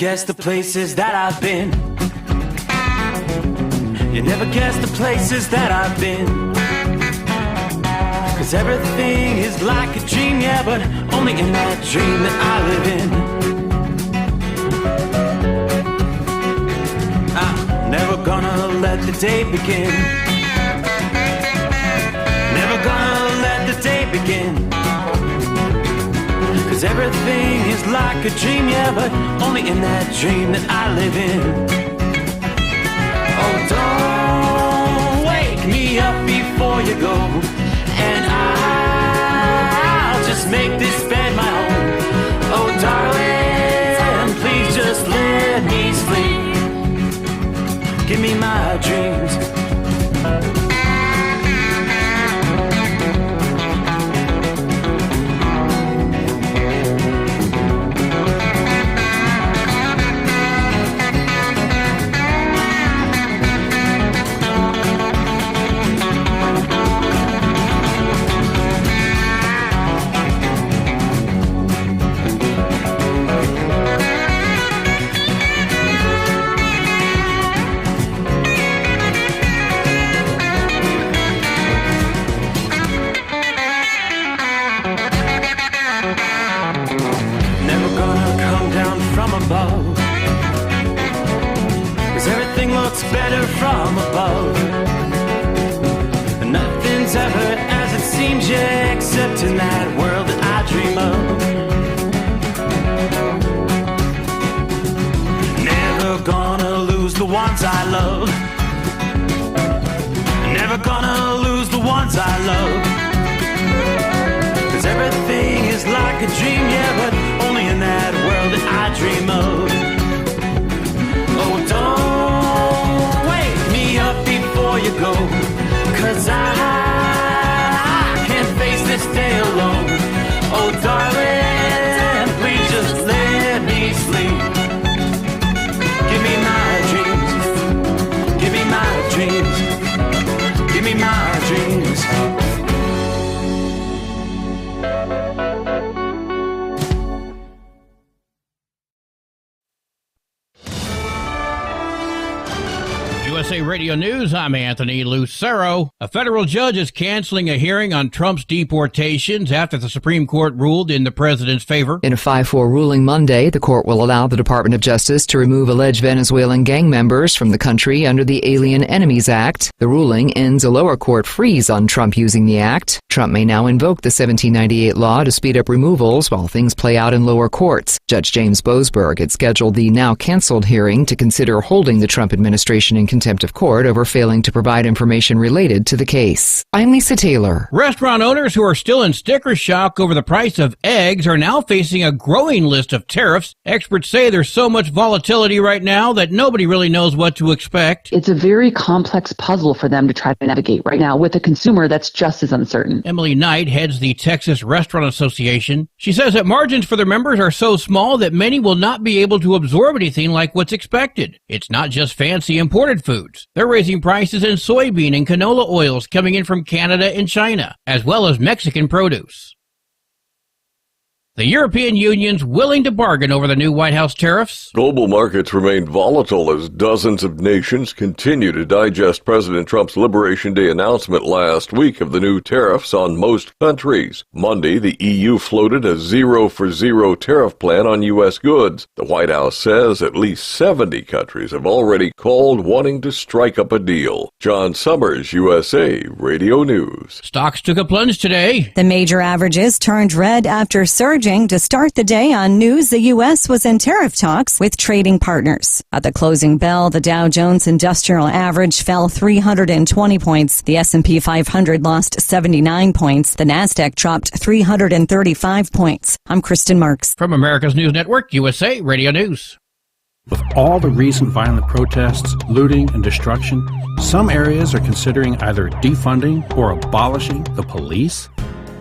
guess the places that I've been. You never guess the places that I've been. 'Cause everything is like a dream, yeah, but only in that dream that I live in. I'm never gonna let the day begin. Never gonna let the day begin. 'Cause everything is like a dream, yeah, but only in that dream that I live in. Oh, don't wake me up before you go, and I'll just make this bed my home. Oh, darling, please just let me sleep. Give me my dreams. Better from above. Nothing's ever as it seems, yeah, except in that world that I dream of. Never gonna lose the ones I love. Never gonna lose the ones I love. 'Cause everything is like a dream, yeah, but only in that world that I dream of. Oh, don't up before you go, 'cause I can't face this day alone. Oh, darling, please just let me sleep. Give me my dreams. Give me my dreams. Give me my dreams. USA Radio News, I'm Anthony Lucero. A federal judge is canceling a hearing on Trump's deportations after the Supreme Court ruled in the president's favor. In a 5-4 ruling Monday, the court will allow the Department of Justice to remove alleged Venezuelan gang members from the country under the Alien Enemies Act. The ruling ends a lower court freeze on Trump using the act. Trump may now invoke the 1798 law to speed up removals while things play out in lower courts. Judge James Boasberg had scheduled the now canceled hearing to consider holding the Trump administration in contempt of court over failing to provide information related to the case. I'm Lisa Taylor. Restaurant owners who are still in sticker shock over the price of eggs are now facing a growing list of tariffs. Experts say there's so much volatility right now that nobody really knows what to expect. It's a very complex puzzle for them to try to navigate right now with a consumer that's just as uncertain. Emily Knight heads the Texas Restaurant Association. She says that margins for their members are so small that many will not be able to absorb anything like what's expected. It's not just fancy imported foods. They're raising prices in soybean and canola oils coming in from Canada and China, as well as Mexican produce. The European Union's willing to bargain over the new White House tariffs. Global markets remain volatile as dozens of nations continue to digest President Trump's Liberation Day announcement last week of the new tariffs on most countries. Monday, the EU floated a zero-for-zero tariff plan on U.S. goods. The White House says at least 70 countries have already called wanting to strike up a deal. John Sommers, USA Radio News. Stocks took a plunge today. The major averages turned red after surging to start the day on news the U.S. was in tariff talks with trading partners. At the closing bell, the Dow Jones Industrial Average fell 320 points. The S&P 500 lost 79 points. The Nasdaq dropped 335 points. I'm Kristen Marks. From America's News Network, USA Radio News. With all the recent violent protests, looting, and destruction, some areas are considering either defunding or abolishing the police.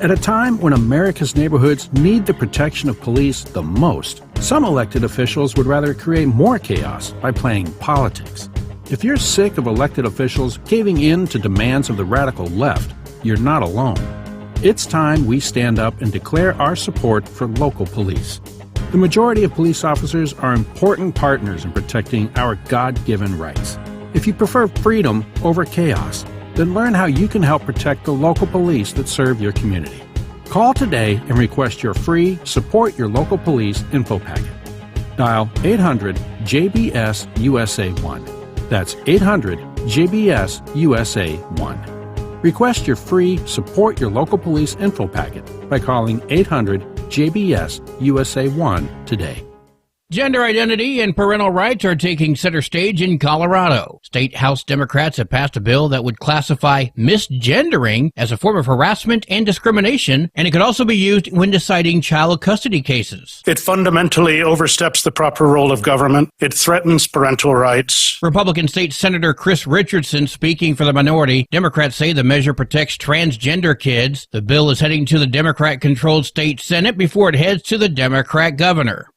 At a time when America's neighborhoods need the protection of police the most, some elected officials would rather create more chaos by playing politics. If you're sick of elected officials caving in to demands of the radical left, you're not alone. It's time we stand up and declare our support for local police. The majority of police officers are important partners in protecting our God-given rights. If you prefer freedom over chaos, then learn how you can help protect the local police that serve your community. Call today and request your free Support Your Local Police info packet. Dial 800-JBS-USA-1. That's 800-JBS-USA-1. Request your free Support Your Local Police info packet by calling 800-JBS-USA-1 today. Gender identity and parental rights are taking center stage in Colorado. State House Democrats have passed a bill that would classify misgendering as a form of harassment and discrimination, and it could also be used when deciding child custody cases. It fundamentally oversteps the proper role of government. It threatens parental rights. Republican State Senator Chris Richardson speaking for the minority. Democrats say the measure protects transgender kids. The bill is heading to the Democrat-controlled state Senate before it heads to the Democrat governor.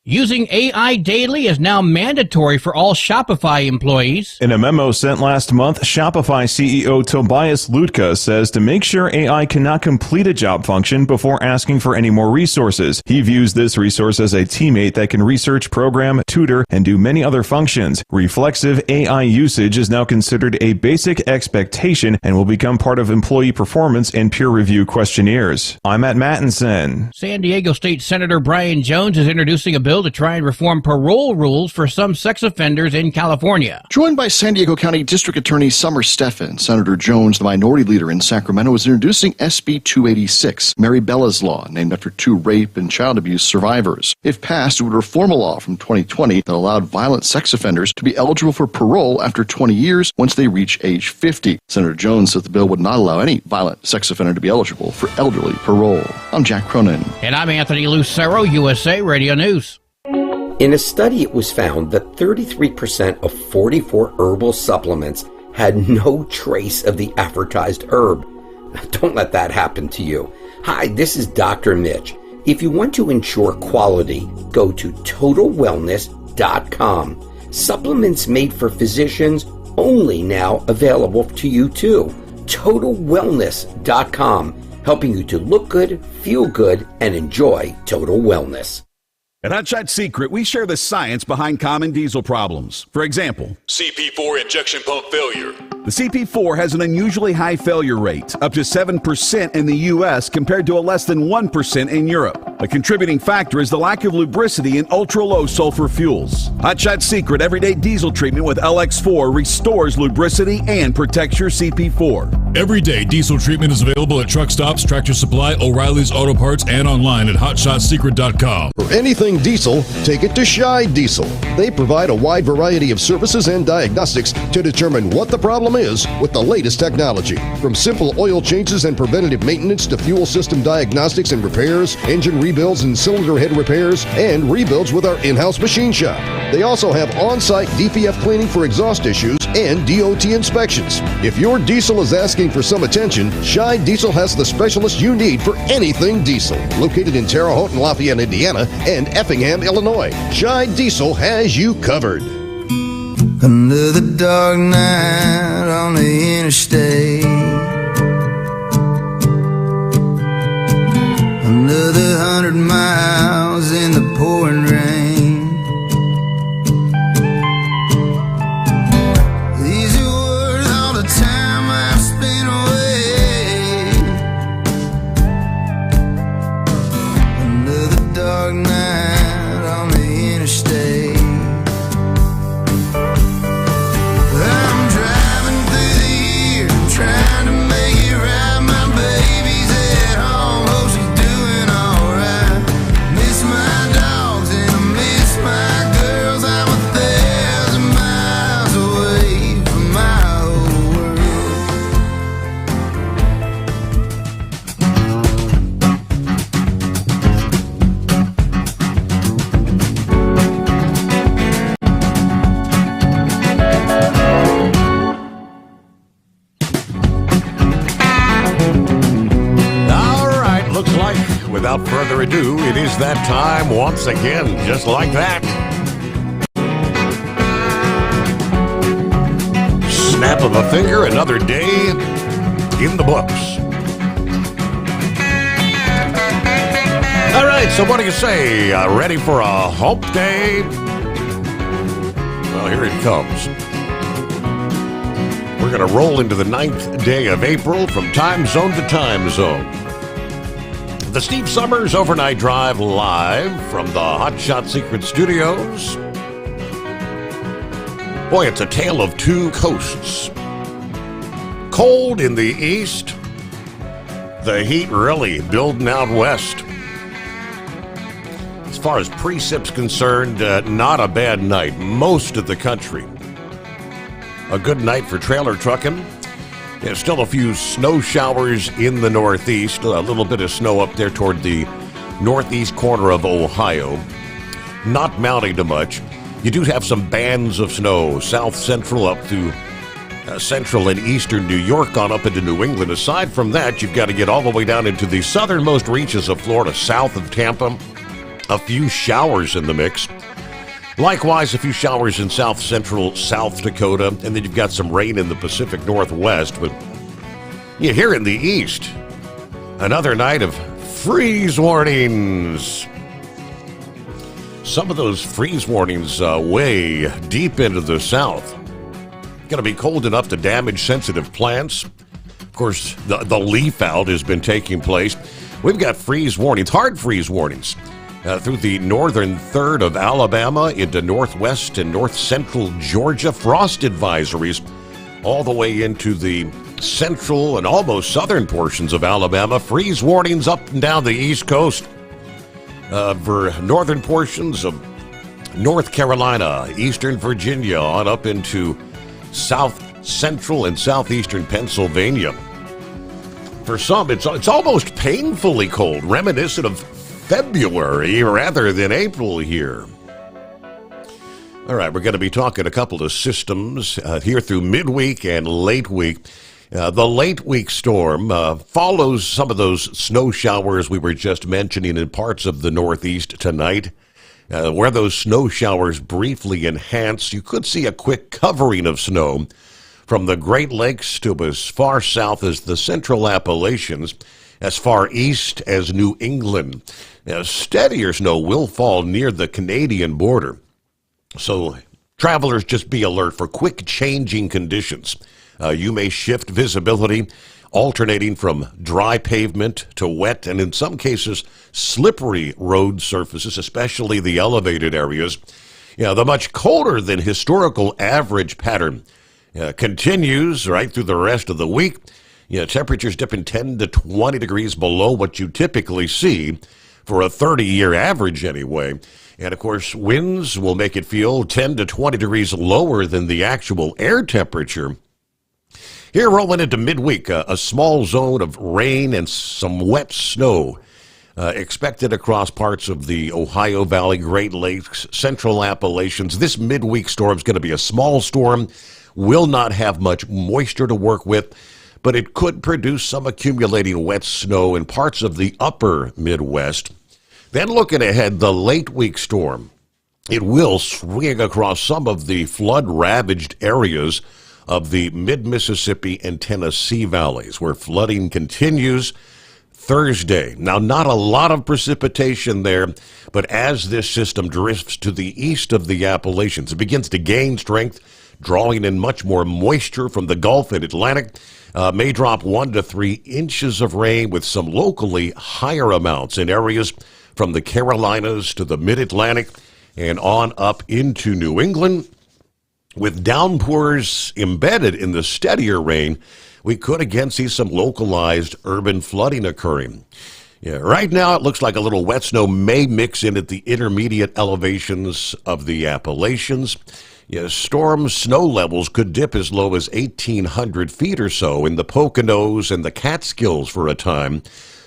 Using AI daily is now mandatory for all Shopify employees. In a memo sent last month, Shopify CEO Tobias Lutka says to make sure AI cannot complete a job function before asking for any more resources. He views this resource as a teammate that can research, program, tutor, and do many other functions. Reflexive AI usage is now considered a basic expectation and will become part of employee performance and peer review questionnaires. I'm Matt Mattinson. San Diego State Senator Brian Jones is introducing a bill to try and reform parole rules for some sex offenders in California. Joined by San Diego County District Attorney Sommers, Senator Jones, the minority leader in Sacramento, is introducing SB 286, Mary Bella's Law, named after two rape and child abuse survivors. If passed, it would reform a law from 2020 that allowed violent sex offenders to be eligible for parole after 20 years once they reach age 50. Senator Jones says the bill would not allow any violent sex offender to be eligible for elderly parole. I'm Jack Cronin. And I'm Anthony Lucero, USA Radio News. In a study, it was found that 33% of 44 herbal supplements had no trace of the advertised herb. Now, don't let that happen to you. Hi, this is Dr. Mitch. If you want to ensure quality, go to TotalWellness.com. Supplements made for physicians, only now available to you too. TotalWellness.com, helping you to look good, feel good, and enjoy total wellness. At Hot Shot Secret, we share the science behind common diesel problems. For example, CP4 injection pump failure. The CP4 has an unusually high failure rate, up to 7% in the U.S. compared to a less than 1% in Europe. A contributing factor is the lack of lubricity in ultra-low sulfur fuels. Hot Shot Secret Everyday Diesel Treatment with LX4 restores lubricity and protects your CP4. Everyday diesel treatment is available at truck stops, Tractor Supply, O'Reilly's Auto Parts, and online at HotShotSecret.com. For anything diesel, take it to Shy Diesel. They provide a wide variety of services and diagnostics to determine what the problem is with the latest technology. From simple oil changes and preventative maintenance to fuel system diagnostics and repairs, engine rebuilds and cylinder head repairs, and rebuilds with our in-house machine shop. They also have on-site DPF cleaning for exhaust issues and DOT inspections. If your diesel is asking for some attention, Shy Diesel has the specialist you need for anything diesel. Located in Terre Haute and Lafayette, Indiana, and Effingham, Illinois, Shy Diesel has you covered. Under the dark night on the interstate, under the 100 miles in the pouring rain, these are worth all the time I've spent away. Under the dark night on the interstate, trying to make it right. My baby's at home, hope she's doing alright. Miss my dogs and I miss my girls. I'm 1,000 miles away from my whole Looks like, without further ado, it is that time once again, just like that. Snap of a finger, another day in the books. All right. right, so what do you say? Ready for a hump day? Well, here it comes. We're going to roll into the 9th day of April from time zone to time zone. The Steve Sommers Overnight Drive live from the Hot Shot Secret Studios. Boy, it's a tale of two coasts. Cold in the east, the heat really building out west. As far as precip's concerned, not a bad night. Most of the country. A good night for trailer trucking. Yeah, still a few snow showers in the northeast. A little bit of snow up there toward the northeast corner of Ohio. Not mounting to much. You do have some bands of snow south central up to central and eastern New York on up into New England. Aside from that, you've got to get all the way down into the southernmost reaches of Florida, south of Tampa. A few showers in the mix. Likewise, a few showers in south central South Dakota, and then you've got some rain in the Pacific Northwest. But yeah, here in the east, another night of freeze warnings. Some of those freeze warnings way deep into the south. Going to be cold enough to damage sensitive plants. Of course, the leaf out has been taking place. We've got freeze warnings, hard freeze warnings. Through the northern third of Alabama into northwest and north central Georgia. Frost advisories all the way into the central and almost southern portions of Alabama. Freeze warnings up and down the East Coast. For northern portions of North Carolina, eastern Virginia, on up into south central and southeastern Pennsylvania. For some, it's almost painfully cold, reminiscent of February rather than April here. All right, we're going to be talking a couple of systems here through midweek and late week. The late week storm follows some of those snow showers we were just mentioning in parts of the Northeast tonight. Where those snow showers briefly enhance, you could see a quick covering of snow from the Great Lakes to as far south as the Central Appalachians, as far east as New England. Now, steadier snow will fall near the Canadian border. So travelers, just be alert for quick changing conditions. You may shift visibility, alternating from dry pavement to wet and in some cases slippery road surfaces, especially the elevated areas. The much colder than historical average pattern continues right through the rest of the week. Temperatures dipping 10 to 20 degrees below what you typically see for a 30-year average anyway. And, of course, winds will make it feel 10 to 20 degrees lower than the actual air temperature. Here, rolling into midweek, a small zone of rain and some wet snow expected across parts of the Ohio Valley, Great Lakes, Central Appalachians. This midweek storm is going to be a small storm, will not have much moisture to work with, but it could produce some accumulating wet snow in parts of the upper Midwest. Then looking ahead, the late week storm. It will swing across some of the flood-ravaged areas of the mid-Mississippi and Tennessee valleys, where flooding continues Thursday. Now, not a lot of precipitation there, but as this system drifts to the east of the Appalachians, it begins to gain strength, drawing in much more moisture from the Gulf and Atlantic. May drop 1 to 3 inches of rain with some locally higher amounts in areas from the Carolinas to the mid-Atlantic and on up into New England. With downpours embedded in the steadier rain, we could again see some localized urban flooding occurring. Right now it looks like a little wet snow may mix in at the intermediate elevations of the Appalachians. Storm snow levels could dip as low as 1,800 feet or so in the Poconos and the Catskills for a time.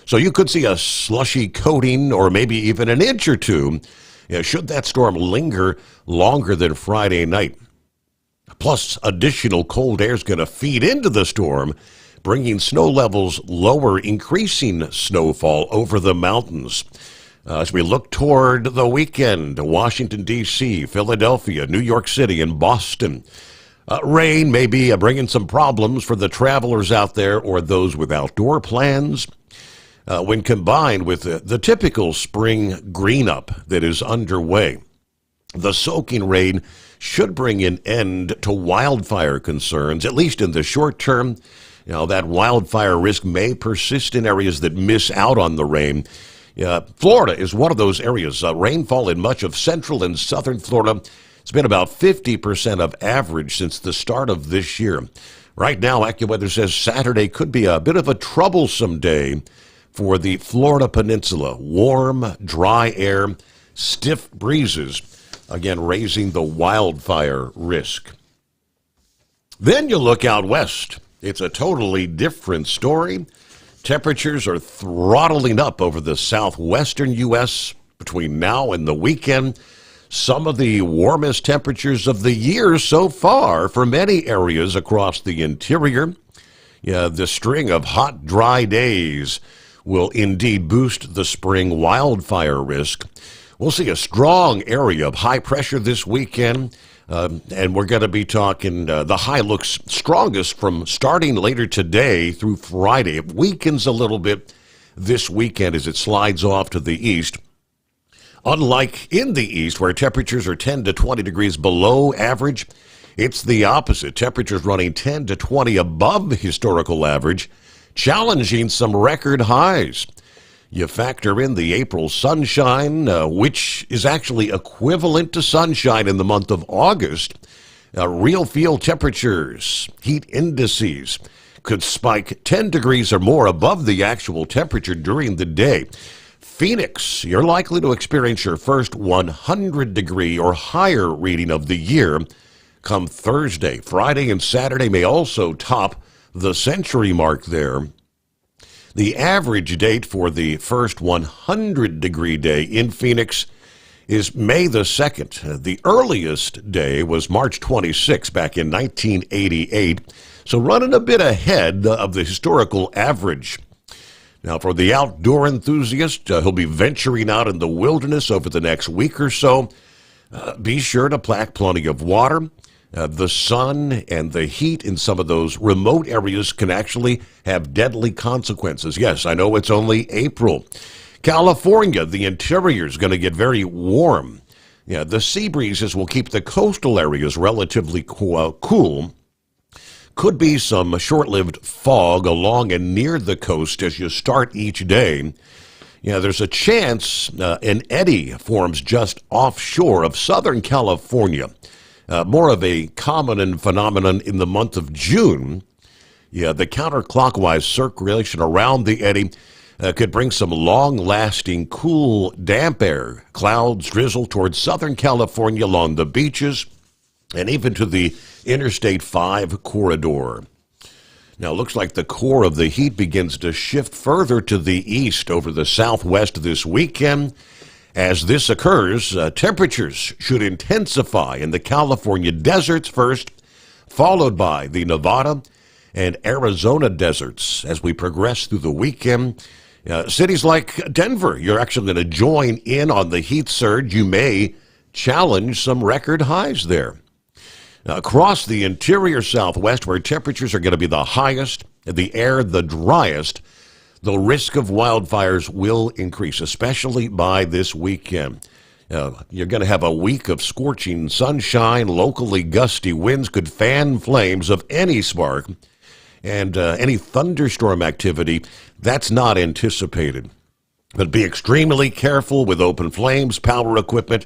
So you could see a slushy coating or maybe even an inch or two, should that storm linger longer than Friday night. Plus, additional cold air is going to feed into the storm, bringing snow levels lower, increasing snowfall over the mountains. As we look toward the weekend, Washington, D.C., Philadelphia, New York City, and Boston. Rain may be bringing some problems for the travelers out there or those with outdoor plans. when combined with the typical spring green-up that is underway. The soaking rain should bring an end to wildfire concerns, at least in the short term. That wildfire risk may persist in areas that miss out on the rain. Florida is one of those areas. Rainfall in much of central and southern Florida has been about 50% of average since the start of this year. Right now, AccuWeather says Saturday could be a bit of a troublesome day for the Florida Peninsula. Warm, dry air, stiff breezes, again, raising the wildfire risk. Then you look out west. It's a totally different story. Temperatures are throttling up over the southwestern U.S. between now and the weekend. Some of the warmest temperatures of the year so far for many areas across the interior. The string of hot, dry days will indeed boost the spring wildfire risk. We'll see a strong area of high pressure this weekend, and we're going to be talking the high looks strongest from starting later today through Friday. It weakens a little bit this weekend as it slides off to the east. Unlike in the east, where temperatures are 10 to 20 degrees below average, it's the opposite. Temperatures running 10 to 20 above the historical average, challenging some record highs. You factor in the April sunshine, which is actually equivalent to sunshine in the month of August. Real field temperatures, heat indices, could spike 10 degrees or more above the actual temperature during the day. Phoenix, you're likely to experience your first 100-degree or higher reading of the year come Thursday. Friday and Saturday may also top the century mark there. The average date for the first 100-degree day in Phoenix is May the 2nd. The earliest day was March 26 back in 1988, so running a bit ahead of the historical average. Now, for the outdoor enthusiast, he'll be venturing out in the wilderness over the next week or so. Be sure to pack plenty of water. The sun and the heat in some of those remote areas can actually have deadly consequences. Yes, I know it's only April. California, the interior is going to get very warm. The sea breezes will keep the coastal areas relatively cool. Could be some short-lived fog along and near the coast as you start each day. There's a chance an eddy forms just offshore of Southern California. More of a common phenomenon in the month of June. The counterclockwise circulation around the eddy could bring some long-lasting, cool, damp air, clouds, drizzle towards Southern California along the beaches, and even to the Interstate 5 corridor. Now, it looks like the core of the heat begins to shift further to the east over the southwest this weekend. As this occurs, temperatures should intensify in the California deserts first, followed by the Nevada and Arizona deserts as we progress through the weekend. Cities like Denver, you're actually going to join in on the heat surge. You may challenge some record highs there. Across the interior southwest, where temperatures are going to be the highest, the air the driest, the risk of wildfires will increase, especially by this weekend. You're going to have a week of scorching sunshine. Locally gusty winds could fan flames of any spark, and any thunderstorm activity, that's not anticipated. But be extremely careful with open flames, power equipment,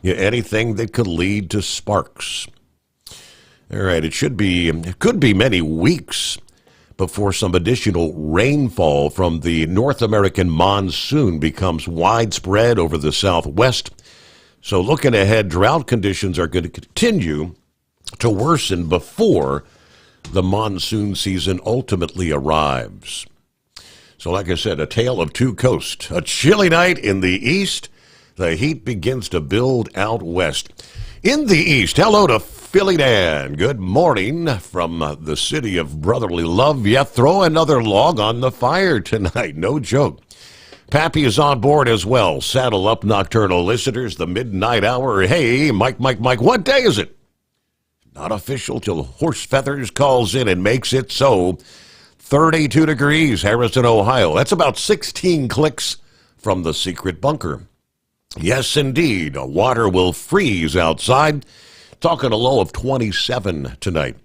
anything that could lead to sparks. All right, it could be many weeks before some additional rainfall from the North American monsoon becomes widespread over the southwest. So looking ahead, drought conditions are going to continue to worsen before the monsoon season ultimately arrives. So like I said, a tale of two coasts. A chilly night in the east. The heat begins to build out west. In the east, hello to Philly Dan. Good morning from the city of brotherly love. Yeah, throw another log on the fire tonight. No joke. Pappy is on board as well. Saddle up, nocturnal listeners. The midnight hour. Hey, Mike, what day is it? Not official till Horse Feathers calls in and makes it so. 32 degrees, Harrison, Ohio. That's about 16 clicks from the secret bunker. Yes, indeed, water will freeze outside. Talking a low of 27 tonight.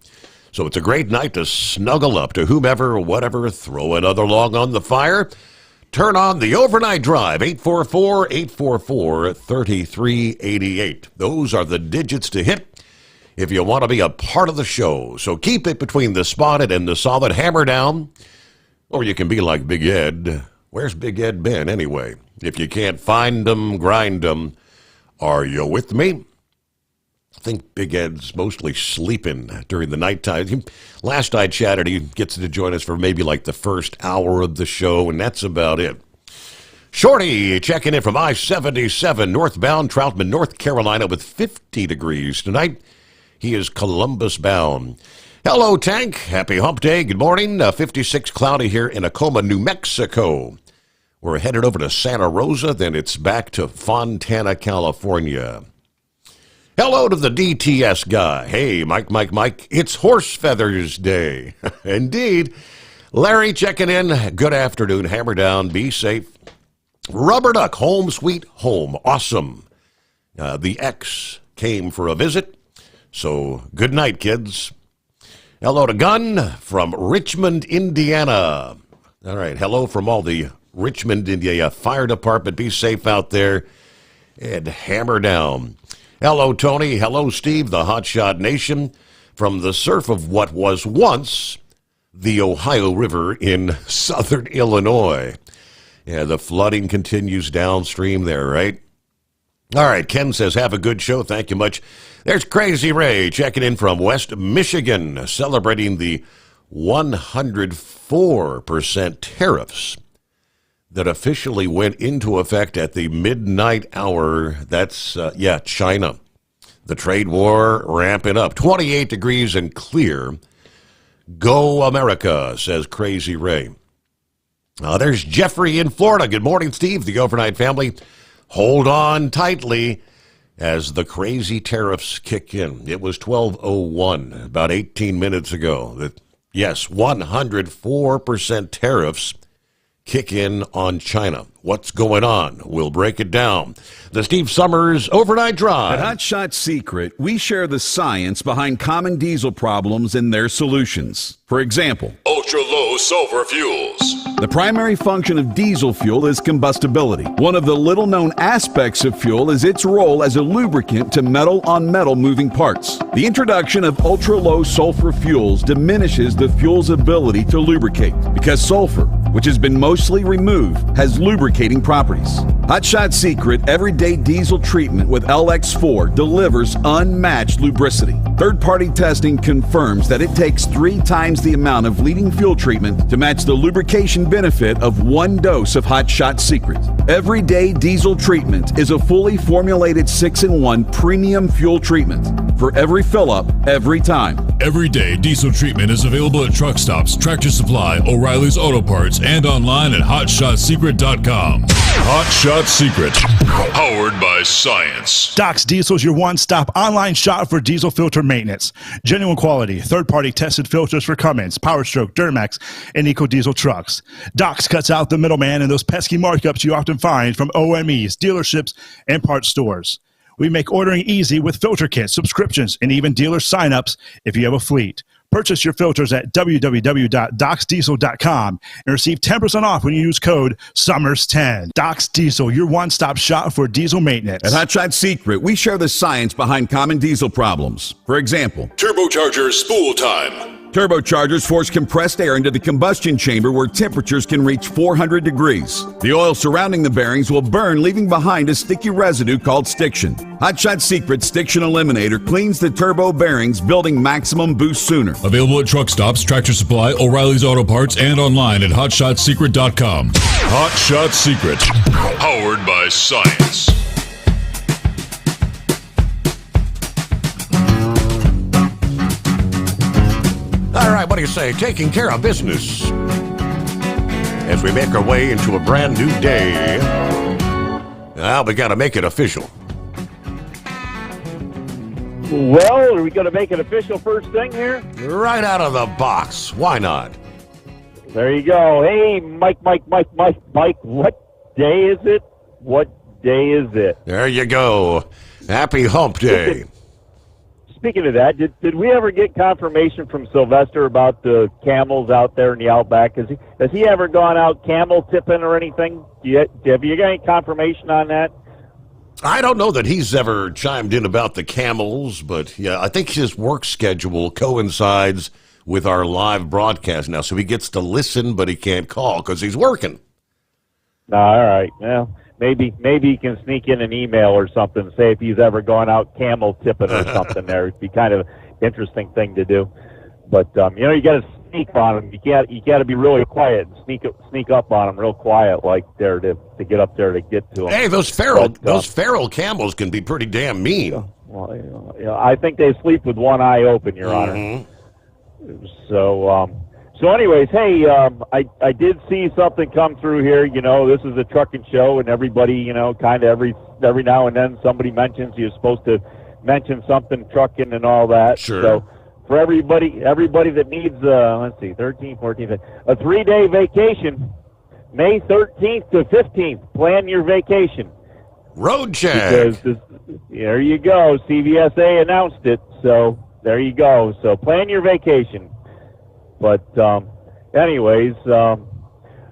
So it's a great night to snuggle up to whomever, whatever, throw another log on the fire. Turn on the overnight drive, 844-844-3388. Those are the digits to hit if you want to be a part of the show. So keep it between the spotted and the solid. Hammer down. Or you can be like Big Ed. Where's Big Ed been anyway? If you can't find them, grind them. Are you with me? I think Big Ed's mostly sleeping during the nighttime. Last I chatted, he gets to join us for maybe like the first hour of the show, and that's about it. Shorty checking in from I-77 northbound Troutman, North Carolina with 50 degrees tonight. He is Columbus bound. Hello, Tank. Happy hump day. Good morning. 56 cloudy here in Acoma, New Mexico. We're headed over to Santa Rosa, then it's back to Fontana, California. Hello to the DTS guy. Hey, Mike, it's Horse Feathers Day. Indeed. Larry checking in. Good afternoon. Hammer down. Be safe. Rubber Duck, home sweet home. Awesome. The ex came for a visit. So good night, kids. Hello to Gunn from Richmond, Indiana. All right. Hello from all the Richmond, Indiana Fire Department. Be safe out there. And hammer down. Hello, Tony. Hello, Steve, the Hotshot Nation, from the surf of what was once the Ohio River in southern Illinois. Yeah, the flooding continues downstream there, right? All right, Ken says, have a good show. Thank you much. There's Crazy Ray checking in from West Michigan, celebrating the 104% tariffs that officially went into effect at the midnight hour. That's, China. The trade war ramping up. 28 degrees and clear. Go America, says Crazy Ray. There's Jeffrey in Florida. Good morning, Steve, the overnight family. Hold on tightly as the crazy tariffs kick in. It was 12:01, about 18 minutes ago. Yes, 104% tariffs kick in on China. What's going on? We'll break it down. The Steve Sommers Overnight Drive. At Hotshot Secret, we share the science behind common diesel problems and their solutions. For example, ultra-low sulfur fuels. The primary function of diesel fuel is combustibility. One of the little-known aspects of fuel is its role as a lubricant to metal-on-metal moving parts. The introduction of ultra-low sulfur fuels diminishes the fuel's ability to lubricate because sulfur, which has been mostly removed, has lubricating properties. Hotshot Secret Everyday Diesel Treatment with LX4 delivers unmatched lubricity. Third-party testing confirms that it takes 3 times the amount of leading fuel treatment to match the lubrication benefit of 1 dose of Hotshot Secret. Everyday Diesel Treatment is a fully formulated 6-in-1 premium fuel treatment for every fill-up, every time. Everyday Diesel Treatment is available at truck stops, Tractor Supply, O'Reilly's Auto Parts, and online at HotShotSecret.com. Hotshot Secret, powered by science. Doc's Diesel is your one-stop online shop for diesel filter maintenance. Genuine quality, third-party tested filters for Cummins, PowerStroke, Duramax, and EcoDiesel trucks. Doc's cuts out the middleman and those pesky markups you often find from OMEs, dealerships, and parts stores. We make ordering easy with filter kits, subscriptions, and even dealer sign-ups if you have a fleet. Purchase your filters at www.docsdiesel.com and receive 10% off when you use code SUMMERS10. Doc's Diesel, your one-stop shop for diesel maintenance. At Hotshot Secret, we share the science behind common diesel problems. For example, turbocharger spool time. Turbochargers force compressed air into the combustion chamber where temperatures can reach 400 degrees. The oil surrounding the bearings will burn, leaving behind a sticky residue called stiction. Hotshot Secret Stiction Eliminator cleans the turbo bearings, building maximum boost sooner. Available at truck stops, Tractor Supply, O'Reilly's Auto Parts, and online at HotShotSecret.com. Hotshot Secret, powered by science. All right, what do you say? Taking care of business as we make our way into a brand new day. Now we got to make it official. Well, are we going to make it official first thing here? Right out of the box. Why not? There you go. Hey, Mike. What day is it? What day is it? There you go. Happy Hump Day. Speaking of that, did we ever get confirmation from Sylvester about the camels out there in the outback? Has he ever gone out camel tipping or anything? Have you got any confirmation on that? I don't know that he's ever chimed in about the camels, but yeah, I think his work schedule coincides with our live broadcast now, so he gets to listen, but he can't call because he's working. All right. Well, maybe he can sneak in an email or something, say if he's ever gone out camel tipping or something there. It'd be kind of an interesting thing to do. But, you got to sneak on him. You got to be really quiet and sneak up on him real quiet like there to get up there to get to him. Hey, those feral camels can be pretty damn mean. Well, I think they sleep with one eye open, Your Honor. So anyways, hey, I did see something come through here. This is a trucking show, and everybody, kind of every now and then somebody mentions you're supposed to mention something trucking and all that. Sure. So for everybody that needs, 13, 14, a 3-day vacation, May 13th to 15th, plan your vacation. Road check. Because there you go. CVSA announced it, so there you go. So plan your vacation. But anyways, other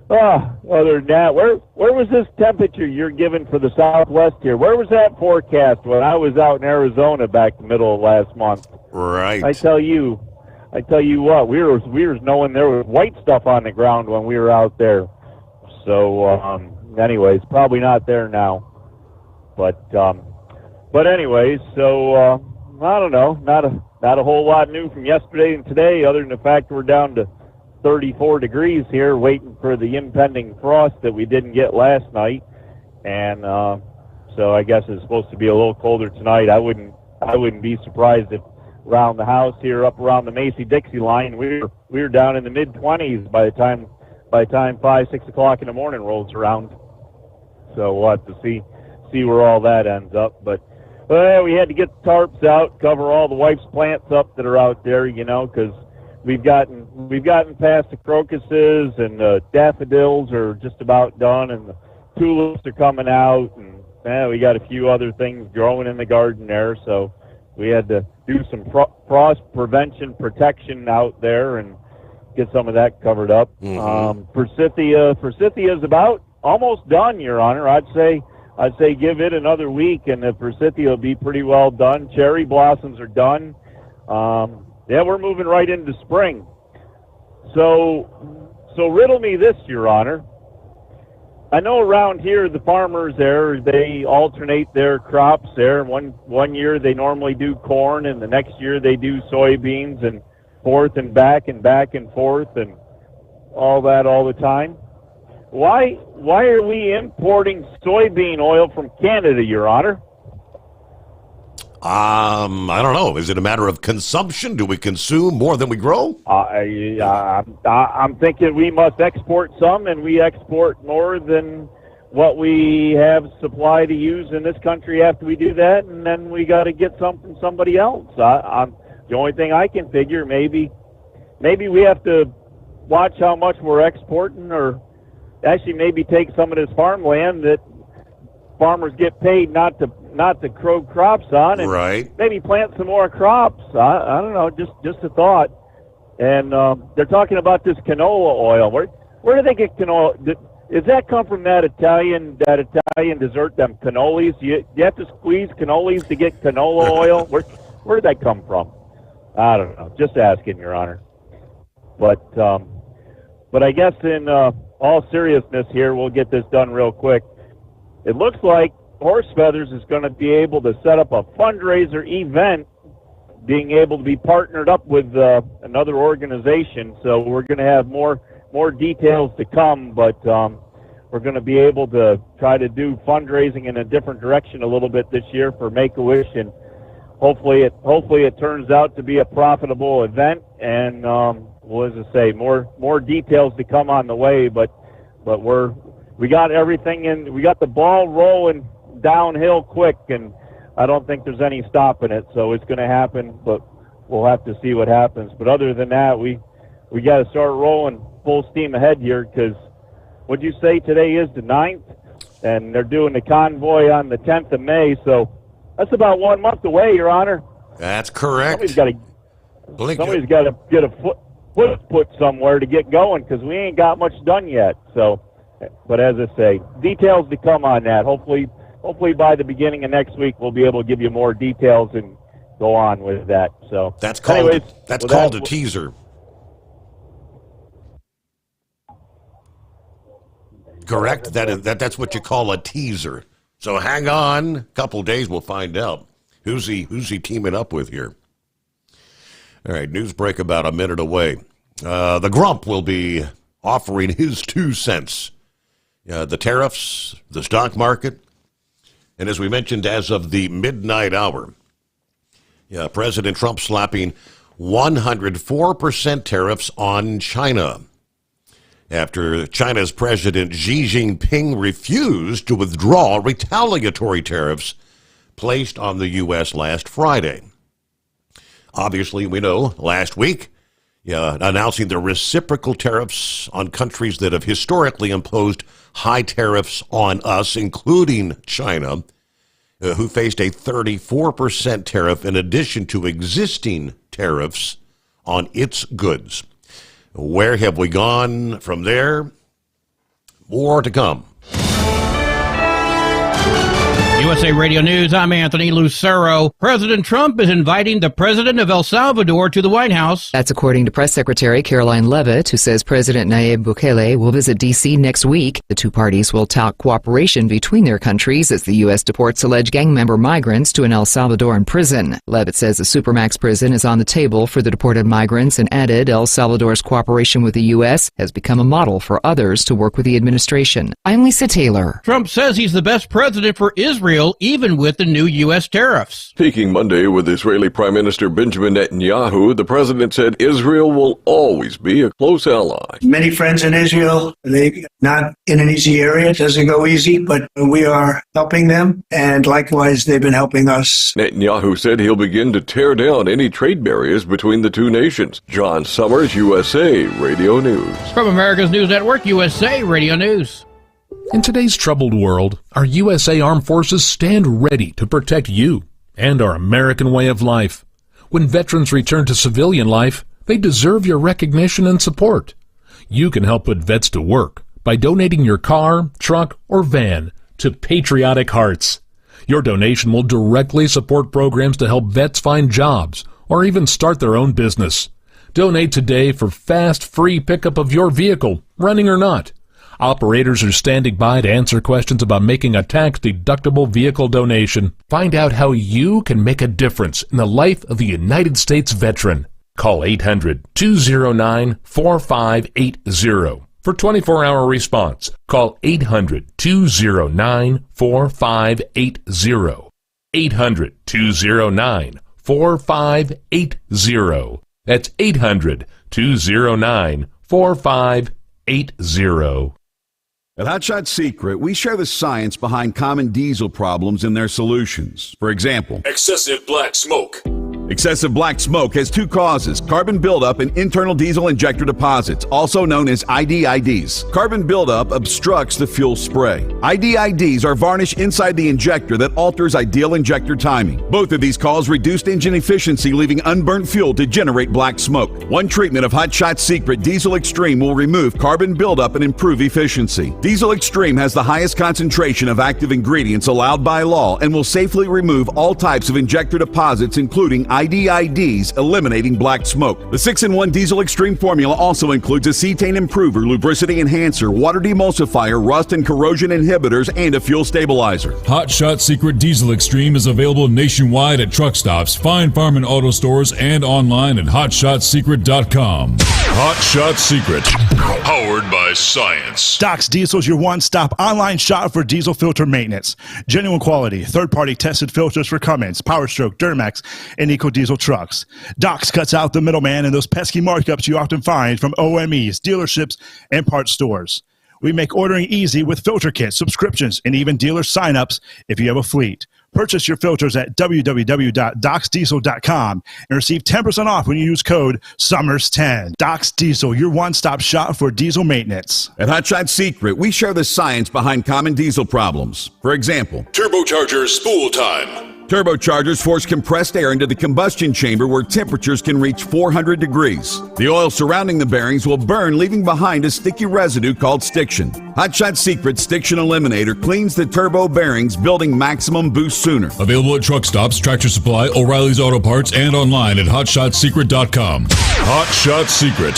than that, where was this temperature you're giving for the Southwest here? Where was that forecast when I was out in Arizona back the middle of last month? Right. I tell you what, we were knowing there was white stuff on the ground when we were out there. So anyways, probably not there now. But anyways, so I don't know, not a whole lot new from yesterday and today, other than the fact we're down to 34 degrees here, waiting for the impending frost that we didn't get last night. And so I guess it's supposed to be a little colder tonight. I wouldn't be surprised if around the house here, up around the Macy-Dixie line, we were down in the mid-20s by the time 5, 6 o'clock in the morning rolls around. So we'll have to see where all that ends up. But we had to get the tarps out, cover all the wife's plants up that are out there, because we've gotten past the crocuses, and the daffodils are just about done, and the tulips are coming out, and we got a few other things growing in the garden there. So we had to do some frost prevention protection out there and get some of that covered up. Forsythia is about almost done, Your Honor. I'd say give it another week, and the forsythia will be pretty well done. Cherry blossoms are done. We're moving right into spring. So riddle me this, Your Honor. I know around here the farmers there, they alternate their crops there. One year they normally do corn, and the next year they do soybeans, and forth and back and forth and all that all the time. Why are we importing soybean oil from Canada, Your Honor? I don't know. Is it a matter of consumption? Do we consume more than we grow? I'm thinking we must export some, and we export more than what we have supply to use in this country after we do that, and then we got to get some from somebody else. The only thing I can figure, maybe we have to watch how much we're exporting, or actually maybe take some of this farmland that farmers get paid not to grow crops on, and maybe plant some more crops. I don't know, just a thought. And they're talking about this canola oil. Where do they get canola? Does that come from that Italian dessert, them cannolis? You have to squeeze cannolis to get canola oil? Where did that come from? I don't know. Just asking, Your Honor. But I guess in all seriousness here, we'll get this done real quick. It looks like Horse Feathers is going to be able to set up a fundraiser event, being able to be partnered up with another organization. So we're going to have more details to come, but we're going to be able to try to do fundraising in a different direction a little bit this year for Make-A-Wish, and hopefully it turns out to be a profitable event. And what does it say? More details to come on the way, but we got everything in. We got the ball rolling downhill quick, and I don't think there's any stopping it. So it's going to happen, but we'll have to see what happens. But other than that, we we got to start rolling full steam ahead here because what'd you say today is the 9th? And they're doing the convoy on the 10th of May, so that's about 1 month away, Your Honor. That's correct. Somebody's got to get a foot put somewhere to get going because we ain't got much done yet. So, but as I say, details to come on that. Hopefully by the beginning of next week we'll be able to give you more details and go on with that. So that's called a teaser. Correct. That's what you call a teaser. So hang on, a couple of days we'll find out who's he teaming up with here. All right, news break about a minute away. The Grump will be offering his 2 cents. The tariffs, the stock market, and as we mentioned, as of the midnight hour, President Trump slapping 104% tariffs on China after China's President Xi Jinping refused to withdraw retaliatory tariffs placed on the U.S. last Friday. Obviously, we know last week, announcing the reciprocal tariffs on countries that have historically imposed high tariffs on us, including China, who faced a 34% tariff in addition to existing tariffs on its goods. Where have we gone from there? More to come. USA Radio News, I'm Anthony Lucero. President Trump is inviting the president of El Salvador to the White House. That's according to Press Secretary Caroline Leavitt, who says President Nayib Bukele will visit D.C. next week. The two parties will tout cooperation between their countries as the U.S. deports alleged gang member migrants to an El Salvadoran prison. Leavitt says the Supermax prison is on the table for the deported migrants and added El Salvador's cooperation with the U.S. has become a model for others to work with the administration. I'm Lisa Taylor. Trump says he's the best president for Israel, even with the new U.S. tariffs. Speaking Monday with Israeli Prime Minister Benjamin Netanyahu, the president said Israel will always be a close ally. Many friends in Israel, they're not in an easy area. It doesn't go easy, but we are helping them, and likewise, they've been helping us. Netanyahu said he'll begin to tear down any trade barriers between the two nations. John Sommers, USA Radio News. From America's News Network, USA Radio News. In today's troubled world, our USA Armed Forces stand ready to protect you and our American way of life. When veterans return to civilian life, they deserve your recognition and support. You can help put vets to work by donating your car, truck, or van to Patriotic Hearts. Your donation will directly support programs to help vets find jobs or even start their own business. Donate today for fast, free pickup of your vehicle, running or not. Operators are standing by to answer questions about making a tax-deductible vehicle donation. Find out how you can make a difference in the life of the United States veteran. Call 800-209-4580 for 24-hour response. Call 800-209-4580. 800-209-4580. That's 800-209-4580. At Hotshot Secret, we share the science behind common diesel problems and their solutions. For example, excessive black smoke. Excessive black smoke has two causes: carbon buildup and internal diesel injector deposits, also known as IDIDs. Carbon buildup obstructs the fuel spray. IDIDs are varnish inside the injector that alters ideal injector timing. Both of these cause reduced engine efficiency, leaving unburnt fuel to generate black smoke. One treatment of Hotshot Secret Diesel Extreme will remove carbon buildup and improve efficiency. Diesel Extreme has the highest concentration of active ingredients allowed by law and will safely remove all types of injector deposits, including IDIDs, eliminating black smoke. The 6-in-1 Diesel Extreme formula also includes a cetane improver, lubricity enhancer, water demulsifier, rust and corrosion inhibitors, and a fuel stabilizer. Hot Shot Secret Diesel Extreme is available nationwide at truck stops, fine farm and auto stores, and online at hotshotsecret.com. Hot Shot Secret, powered by science. Doc's Diesel is your one-stop online shop for diesel filter maintenance. Genuine quality, third-party tested filters for Cummins, Power Stroke, Duramax, and EcoDiesel trucks. Doc's cuts out the middleman and those pesky markups you often find from OMEs, dealerships, and parts stores. We make ordering easy with filter kits, subscriptions, and even dealer sign-ups if you have a fleet. Purchase your filters at www.docsdiesel.com and receive 10% off when you use code SUMMERS10. Docs Diesel, your one-stop shop for diesel maintenance. At Hotshot Secret, we share the science behind common diesel problems. For example, Turbocharger spool time. turbochargers force compressed air into the combustion chamber where temperatures can reach 400 degrees. The oil surrounding the bearings will burn, leaving behind a sticky residue called stiction. Hotshot Secret Stiction Eliminator cleans the turbo bearings, building maximum boost sooner. Available at truck stops, Tractor Supply, O'Reilly's Auto Parts, and online at hotshotsecret.com. Hot Shot Secret,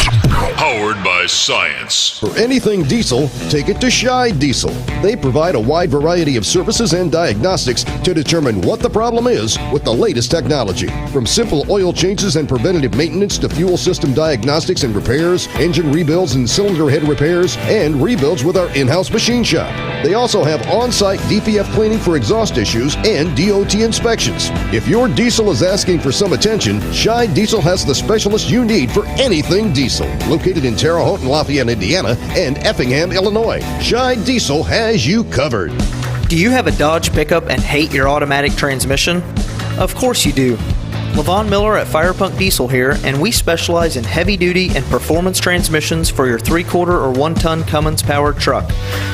powered by science. For anything diesel, take it to Shy Diesel. They provide a wide variety of services and diagnostics to determine what the problem is with the latest technology. From simple oil changes and preventative maintenance to fuel system diagnostics and repairs, engine rebuilds and cylinder head repairs, and rebuilds with our in-house machine shop. They also have on-site DPF cleaning for exhaust issues and DOT inspections. If your diesel is asking for some attention, Shy Diesel has the specialist you need for anything diesel. Located in Terre Haute and Lafayette, Indiana, and Effingham, Illinois, Shy Diesel has you covered. Do you have a Dodge pickup and hate your automatic transmission? Of course you do. LaVon Miller at Firepunk Diesel here, and we specialize in heavy-duty and performance transmissions for your 3/4 or 1-ton Cummins-powered truck.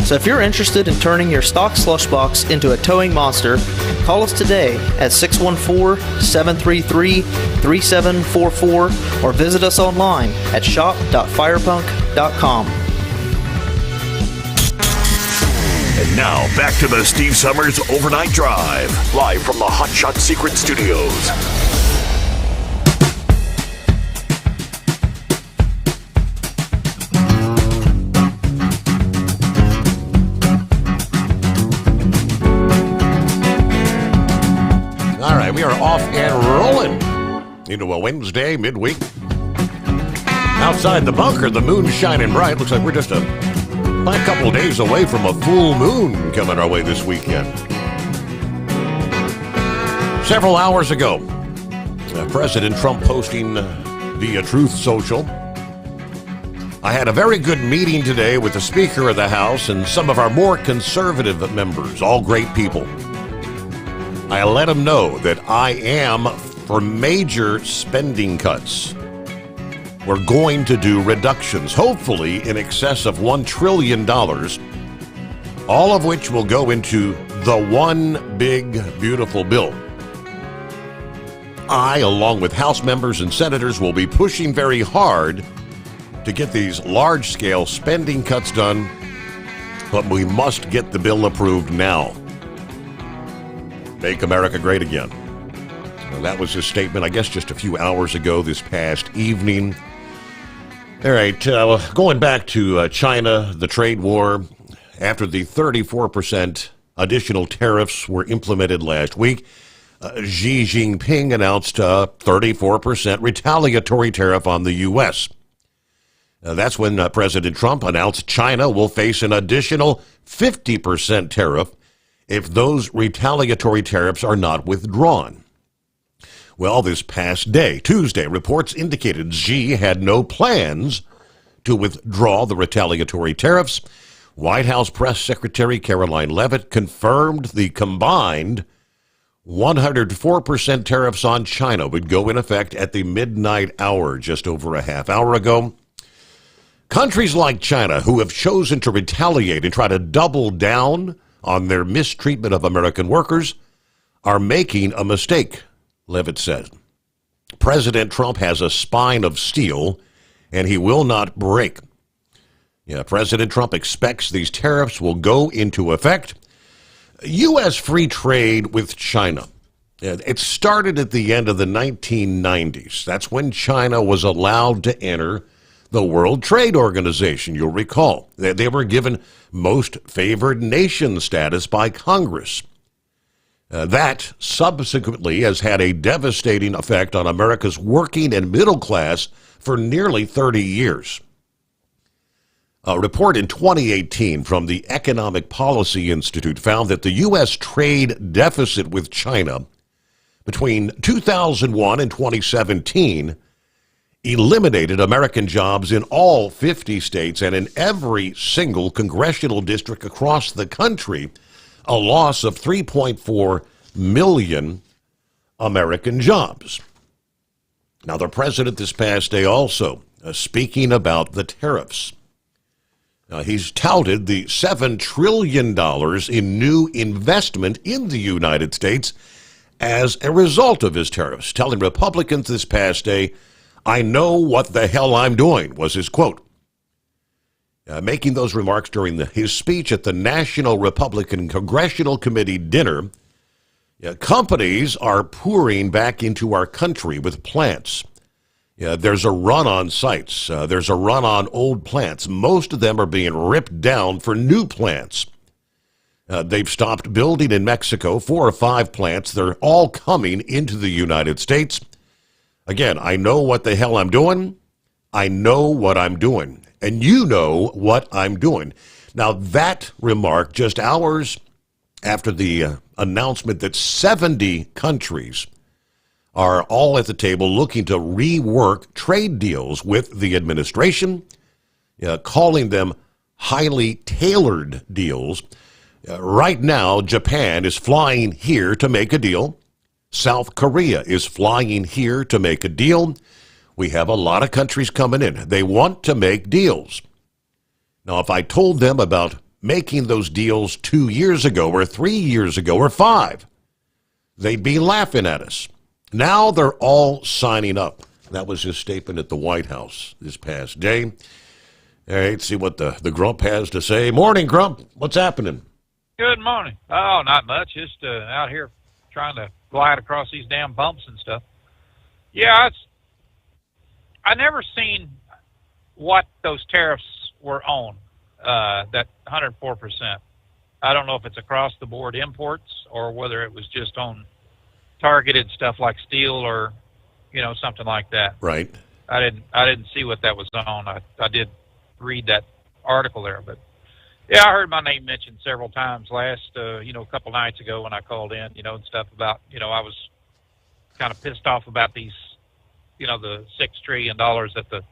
So if you're interested in turning your stock slush box into a towing monster, call us today at 614-733-3744 or visit us online at shop.firepunk.com. And now, back to the Steve Summers Overnight Drive, live from the Hot Shot Secret Studios. All right, we are off and rolling into a Wednesday midweek. Outside the bunker, the moon's shining bright. Looks like we're just a couple of days away from a full moon coming our way this weekend. Several hours ago, President Trump posting via Truth Social, I had a very good meeting today with the Speaker of the House and some of our more conservative members, all great people. I let them know that I am for major spending cuts. We're going to do reductions, hopefully in excess of $1 trillion, all of which will go into the one big, beautiful bill. I, along with House members and senators, will be pushing very hard to get these large-scale spending cuts done, but we must get the bill approved now. Make America Great Again. Well, that was his statement, I guess, just a few hours ago this past evening. All right, going back to China, the trade war, after the 34% additional tariffs were implemented last week, Xi Jinping announced a 34% retaliatory tariff on the U.S. That's when President Trump announced China will face an additional 50% tariff if those retaliatory tariffs are not withdrawn. Well, this past day, Tuesday, reports indicated Xi had no plans to withdraw the retaliatory tariffs. White House Press Secretary Caroline Leavitt confirmed the combined 104% tariffs on China would go in effect at the midnight hour, just over a half hour ago. Countries like China, who have chosen to retaliate and try to double down on their mistreatment of American workers, are making a mistake, Leavitt said. President Trump has a spine of steel, and he will not break. President Trump expects these tariffs will go into effect. U.S. free trade with China. It started at the end of the 1990s. That's when China was allowed to enter the World Trade Organization, you'll recall. They were given most favored nation status by Congress. That subsequently has had a devastating effect on America's working and middle class for nearly 30 years. A report in 2018 from the Economic Policy Institute found that the U.S. trade deficit with China between 2001 and 2017 eliminated American jobs in all 50 states and in every single congressional district across the country, a loss of 3.4 million American jobs. Now, the president this past day also speaking about the tariffs. He's touted the $7 trillion in new investment in the United States as a result of his tariffs, telling Republicans this past day, "I know what the hell I'm doing," was his quote. Making those remarks during his speech at the National Republican Congressional Committee dinner, companies are pouring back into our country with plants. There's a run on sites. There's a run on old plants. Most of them are being ripped down for new plants. They've stopped building in Mexico, 4 or 5 plants. They're all coming into the United States. Again, I know what the hell I'm doing. I know what I'm doing. And you know what I'm doing. Now, that remark just hours after the announcement that 70 countries are all at the table looking to rework trade deals with the administration, calling them highly tailored deals. Right now, Japan is flying here to make a deal. South Korea is flying here to make a deal. We have a lot of countries coming in. They want to make deals. Now, if I told them about making those deals 2 years ago or 3 years ago or 5, they'd be laughing at us. Now they're all signing up. That was his statement at the White House this past day. All right, see what the Grump has to say. Morning, Grump. What's happening? Good morning. Oh, not much. Just out here trying to glide across these damn bumps and stuff. Yeah, I never seen what those tariffs were on, that 104%. I don't know if it's across the board imports or whether it was just on targeted stuff like steel or, something like that. Right. I didn't see what that was on. I did read that article there, but yeah, I heard my name mentioned several times last, a couple nights ago when I called in, and stuff about, I was kind of pissed off about these, the $6 trillion that the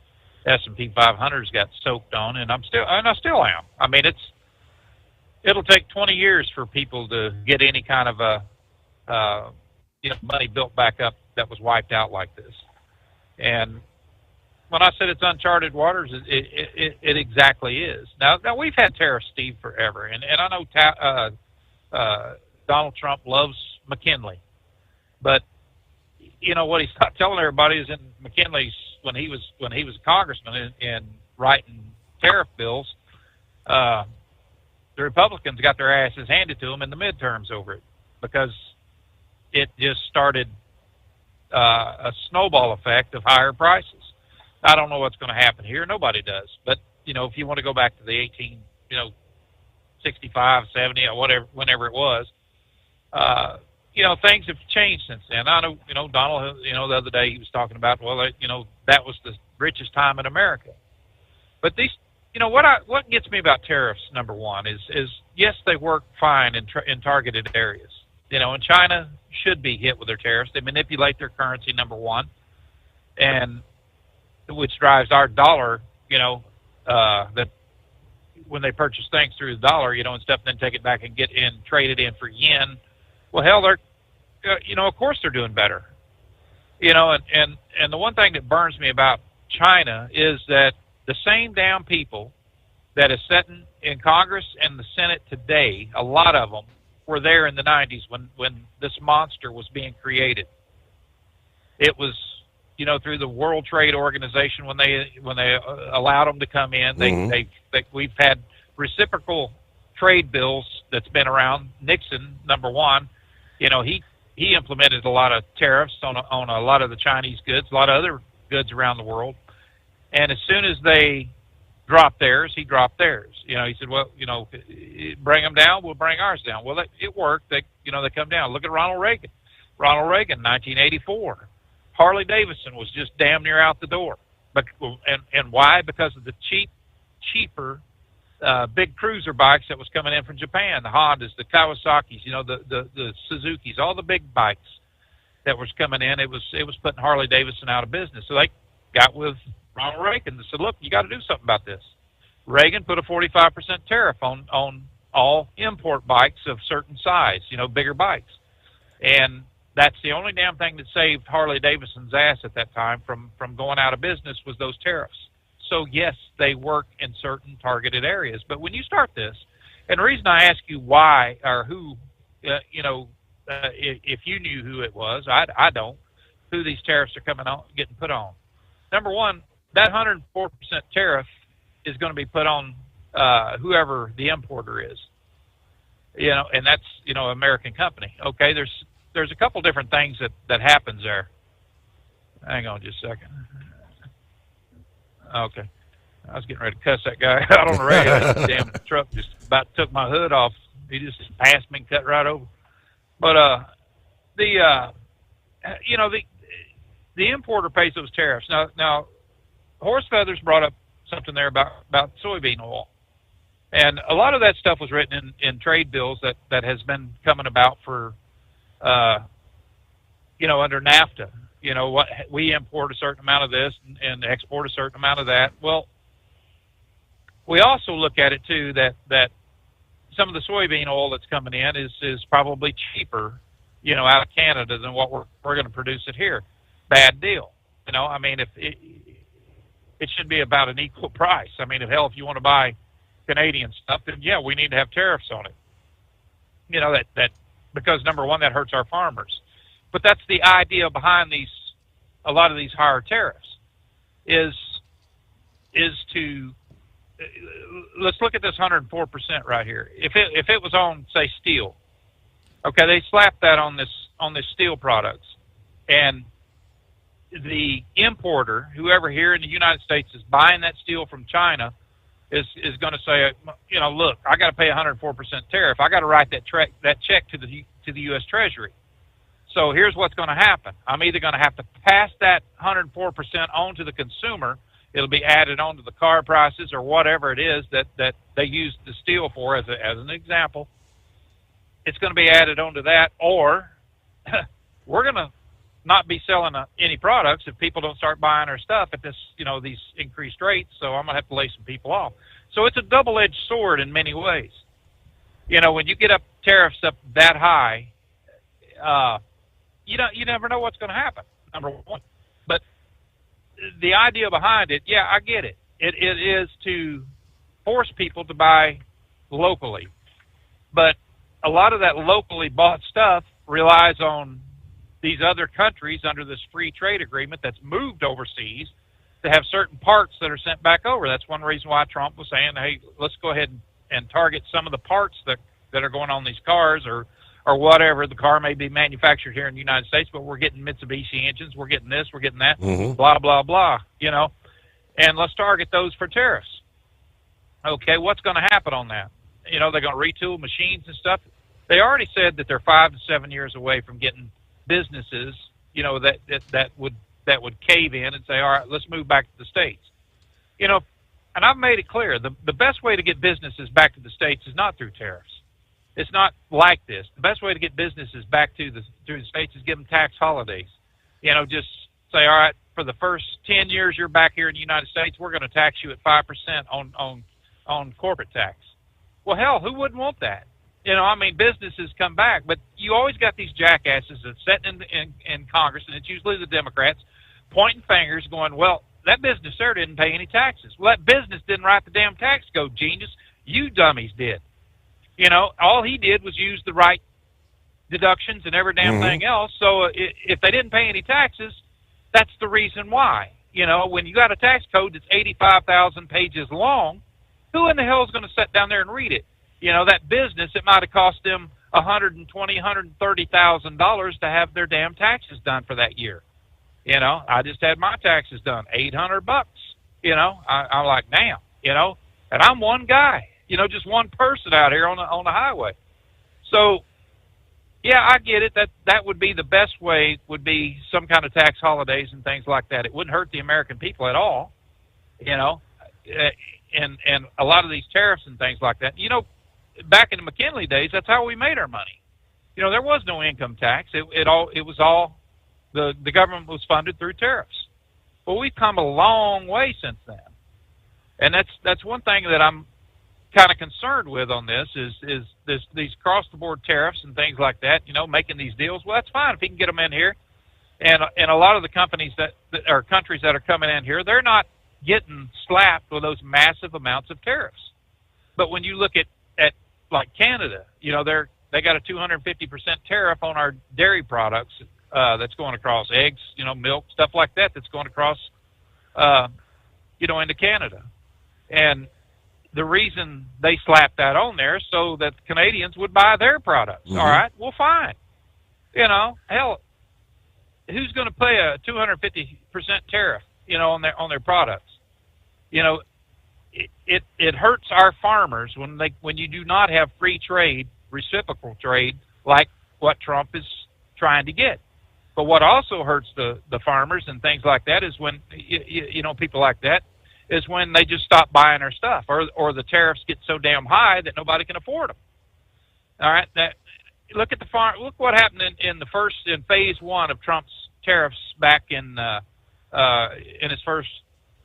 S&P 500's got soaked on, and I still am. I mean, it'll take 20 years for people to get any kind of money built back up that was wiped out like this. And when I said it's uncharted waters, it exactly is. Now we've had tariffs, Steve, forever, and I know Donald Trump loves McKinley, but what he's not telling everybody is in McKinley's when he was a congressman and writing tariff bills, the Republicans got their asses handed to them in the midterms over it because it just started a snowball effect of higher prices. I don't know what's going to happen here. Nobody does. But, if you want to go back to the 65, 70, or whatever, whenever it was, things have changed since then. I know, Donald, the other day he was talking about, that was the richest time in America. But these, what gets me about tariffs, number one, is yes, they work fine in targeted areas. And China should be hit with their tariffs. They manipulate their currency, number one, and which drives our dollar, that when they purchase things through the dollar, and stuff, then take it back and trade it in for yen. Well, hell, they're, of course they're doing better. And the one thing that burns me about China is that the same damn people that is sitting in Congress and the Senate today, a lot of them were there in the 90s when this monster was being created. It was, through the World Trade Organization when they allowed them to come in. We've had reciprocal trade bills that's been around. Nixon, number one, he implemented a lot of tariffs on a lot of the Chinese goods, a lot of other goods around the world. And as soon as they dropped theirs, he dropped theirs. He said, well, bring them down, we'll bring ours down. Well, it worked. They come down. Look at Ronald Reagan. Ronald Reagan, 1984. Harley Davidson was just damn near out the door. But and why? Because of the cheaper big cruiser bikes that was coming in from Japan, the Hondas, the Kawasaki's, the Suzuki's, all the big bikes that was coming in. It was putting Harley Davidson out of business. So they got with Ronald Reagan and said, look, you got to do something about this. Reagan put a 45% tariff on all import bikes of certain size, bigger bikes. And that's the only damn thing that saved Harley Davidson's ass at that time from going out of business was those tariffs. So yes, they work in certain targeted areas. But when you start this, and the reason I ask you why or who, if you knew who it was, I don't, who these tariffs are getting put on. Number one, that 104% tariff is going to be put on whoever the importer is. And that's, American company. Okay, there's a couple different things that happens there. Hang on just a second. Okay. I was getting ready to cuss that guy out on the radio. That damn truck just about took my hood off. He just passed me and cut right over. But the importer pays those tariffs. Now Horse Feathers brought up something there about soybean oil. And a lot of that stuff was written in trade bills that has been coming about for under NAFTA. What we import a certain amount of this and export a certain amount of that. Well, we also look at it too that some of the soybean oil that's coming in is probably cheaper, out of Canada than what we're going to produce it here. Bad deal. If it should be about an equal price. If you want to buy Canadian stuff, then yeah, we need to have tariffs on it. That because number one, that hurts our farmers. But that's the idea behind a lot of these higher tariffs is to let's look at this 104% right here. If it was on, say, steel, okay, they slapped that on this steel products, and the importer, whoever here in the United States is buying that steel from China, is going to say, look, I got to pay 104% tariff. I got to write that check to the U.S. Treasury. So here's what's going to happen. I'm either going to have to pass that 104% on to the consumer. It'll be added on to the car prices or whatever it is that they use the steel for as an example. It's going to be added onto that, or we're going to not be selling any products if people don't start buying our stuff at this, these increased rates. So I'm going to have to lay some people off. So it's a double-edged sword in many ways. When you get up tariffs up that high, you never know what's going to happen, number one. But the idea behind it, yeah, I get it. It is to force people to buy locally. But a lot of that locally bought stuff relies on these other countries under this free trade agreement that's moved overseas to have certain parts that are sent back over. That's one reason why Trump was saying, hey, let's go ahead and target some of the parts that are going on these cars or whatever. The car may be manufactured here in the United States, but we're getting Mitsubishi engines, we're getting this, we're getting that, blah, blah, blah, and let's target those for tariffs. Okay, what's going to happen on that? They're going to retool machines and stuff. They already said that they're 5 to 7 years away from getting businesses, that would cave in and say, all right, let's move back to the States. And I've made it clear, the best way to get businesses back to the States is not through tariffs. It's not like this. The best way to get businesses back through the States is give them tax holidays. Just say, all right, for the first 10 years you're back here in the United States, we're going to tax you at 5% on corporate tax. Well, hell, who wouldn't want that? Businesses come back, but you always got these jackasses that sit in Congress, and it's usually the Democrats, pointing fingers going, well, that business there didn't pay any taxes. Well, that business didn't write the damn tax code, genius. You dummies did. All he did was use the right deductions and every damn thing else. So if they didn't pay any taxes, that's the reason why. When you got a tax code that's 85,000 pages long, who in the hell is going to sit down there and read it? That business, it might have cost them $120,000, $130,000 to have their damn taxes done for that year. I just had my taxes done, $800. I'm like, damn, and I'm one guy, just one person out here on the highway. So, yeah, I get it. That would be the best way, would be some kind of tax holidays and things like that. It wouldn't hurt the American people at all, and a lot of these tariffs and things like that. Back in the McKinley days, that's how we made our money. There was no income tax. It was all the government was funded through tariffs. Well, we've come a long way since then, and that's one thing that I'm kind of concerned with on this is these cross the board tariffs and things like that. Making these deals. Well, that's fine if he can get them in here, and a lot of the companies that are countries that are coming in here, they're not getting slapped with those massive amounts of tariffs. But when you look at like Canada, they got a 250% tariff on our dairy products that's going across eggs, milk, stuff like that that's going across, into Canada. And the reason they slapped that on there is so that Canadians would buy their products. Mm-hmm. All right, well, fine. Hell, who's going to pay a 250% tariff, on their products? It hurts our farmers when you do not have free trade, reciprocal trade, like what Trump is trying to get. But what also hurts the farmers and things like that is when people like that is when they just stop buying our stuff, or the tariffs get so damn high that nobody can afford them. All right, look at look what happened in phase one of Trump's tariffs back in his first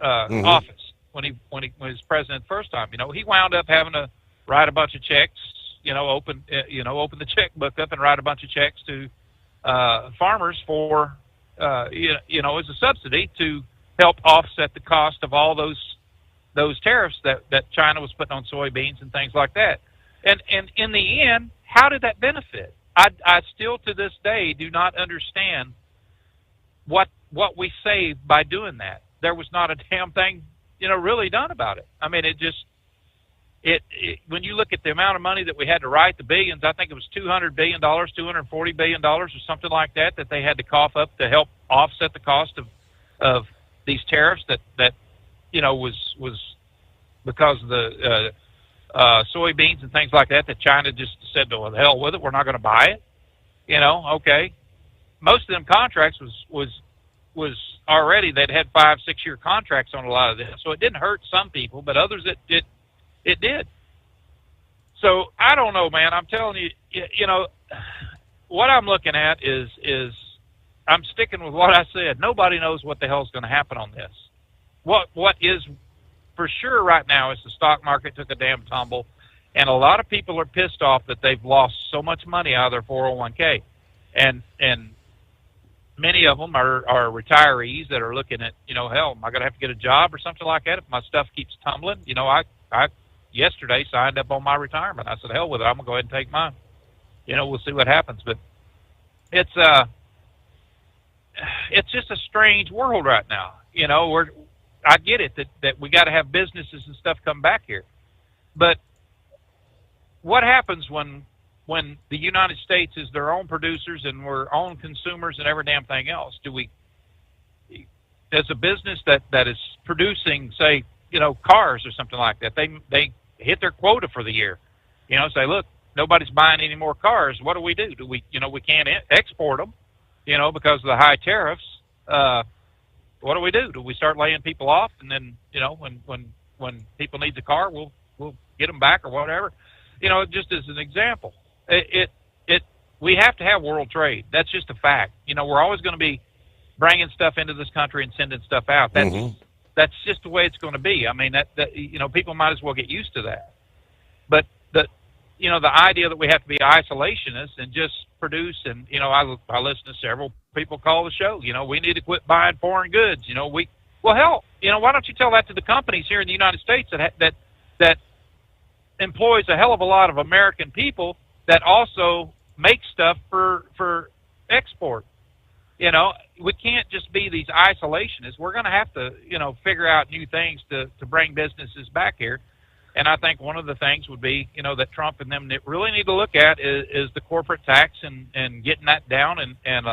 office when he was president the first time. He wound up having to write a bunch of checks. Open the checkbook up and write a bunch of checks to farmers for as a subsidy to help offset the cost of all those tariffs that China was putting on soybeans and things like that. And in the end, how did that benefit? I still to this day do not understand what we saved by doing that. There was not a damn thing really done about it. I mean, when you look at the amount of money that we had to write, the billions, I think it was $200 billion, $240 billion or something like that they had to cough up to help offset the cost of these tariffs that was because of the soybeans and things like that China just said, well, the hell with it, we're not going to buy it. Okay. Most of them contracts was already, they'd had 5-6 year contracts on a lot of them, so it didn't hurt some people, but others it did. So I don't know, man. I'm telling you, what I'm looking at is I'm sticking with what I said. Nobody knows what the hell's going to happen on this. What is for sure right now is the stock market took a damn tumble, and a lot of people are pissed off that they've lost so much money out of their 401k, and many of them are retirees that are looking at, hell, am I going to have to get a job or something like that if my stuff keeps tumbling? I yesterday signed up on my retirement. I said, hell with it, I'm going to go ahead and take mine. We'll see what happens. But it's just a strange world right now. I get it that we got to have businesses and stuff come back here. But what happens when the United States is their own producers and we're own consumers and every damn thing else? As a business that is producing, say, cars or something like that, they hit their quota for the year. Say, look, nobody's buying any more cars. What do? We can't export them, because of the high tariffs. What do? Do we start laying people off, and then, when people need the car, we'll get them back or whatever? Just as an example, we have to have world trade. That's just a fact. We're always going to be bringing stuff into this country and sending stuff out. That's just the way it's going to be. I mean, that people might as well get used to that. But the idea that we have to be isolationists and just produce, and I listen to several people call the show. We need to quit buying foreign goods. Well, hell, why don't you tell that to the companies here in the United States that employs a hell of a lot of American people that also make stuff for export. We can't just be these isolationists. We're going to have to, figure out new things to bring businesses back here. And I think one of the things would be, that Trump and them really need to look at is the corporate tax and getting that down. And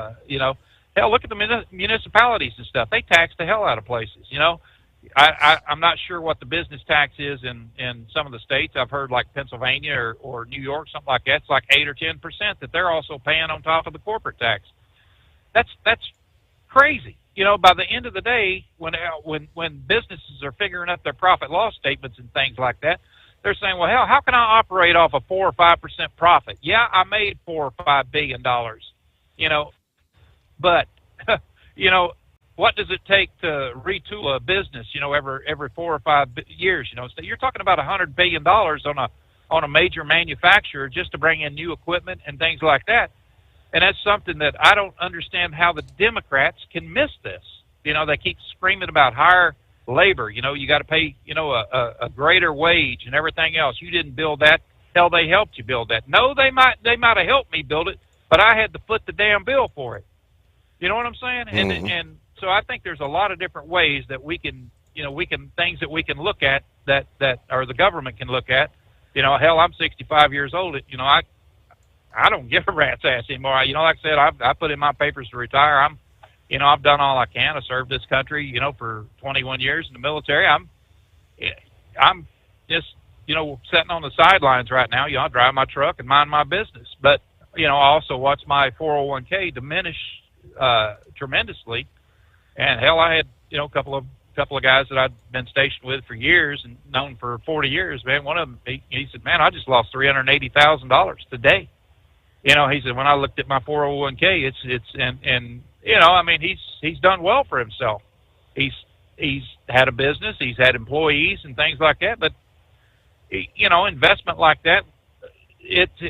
hell, look at the municipalities and stuff. They tax the hell out of places. I'm not sure what the business tax is in some of the states. I've heard like Pennsylvania or New York, something like that. It's like 8 or 10% that they're also paying on top of the corporate tax. That's crazy. By the end of the day, when businesses are figuring out their profit loss statements and things like that, they're saying, well, hell, how can I operate off a 4 or 5% profit? Yeah, I made $4 or $5 billion, but what does it take to retool a business? Every 4 or 5 years. So you're talking about $100 billion on a major manufacturer just to bring in new equipment and things like that. And that's something that I don't understand how the Democrats can miss this. They keep screaming about higher labor. You got to pay, a greater wage and everything else. You didn't build that. Hell, they helped you build that. No, they might have helped me build it, but I had to foot the damn bill for it. You know what I'm saying? Mm-hmm. And so I think there's a lot of different ways that we can things that we can look at that or the government can look at. Hell, I'm 65 years old. I don't give a rat's ass anymore. Like I said, I put in my papers to retire. I've done all I can. I served this country, for 21 years in the military. I'm just, sitting on the sidelines right now. I drive my truck and mind my business. But, I also watch my 401k diminish tremendously. And hell, I had, a couple of guys that I'd been stationed with for years and known for 40 years. Man, one of them, he said, man, I just lost $380,000 today. He said, when I looked at my 401k, he's done well for himself. He's had a business, he's had employees and things like that. But, investment like that,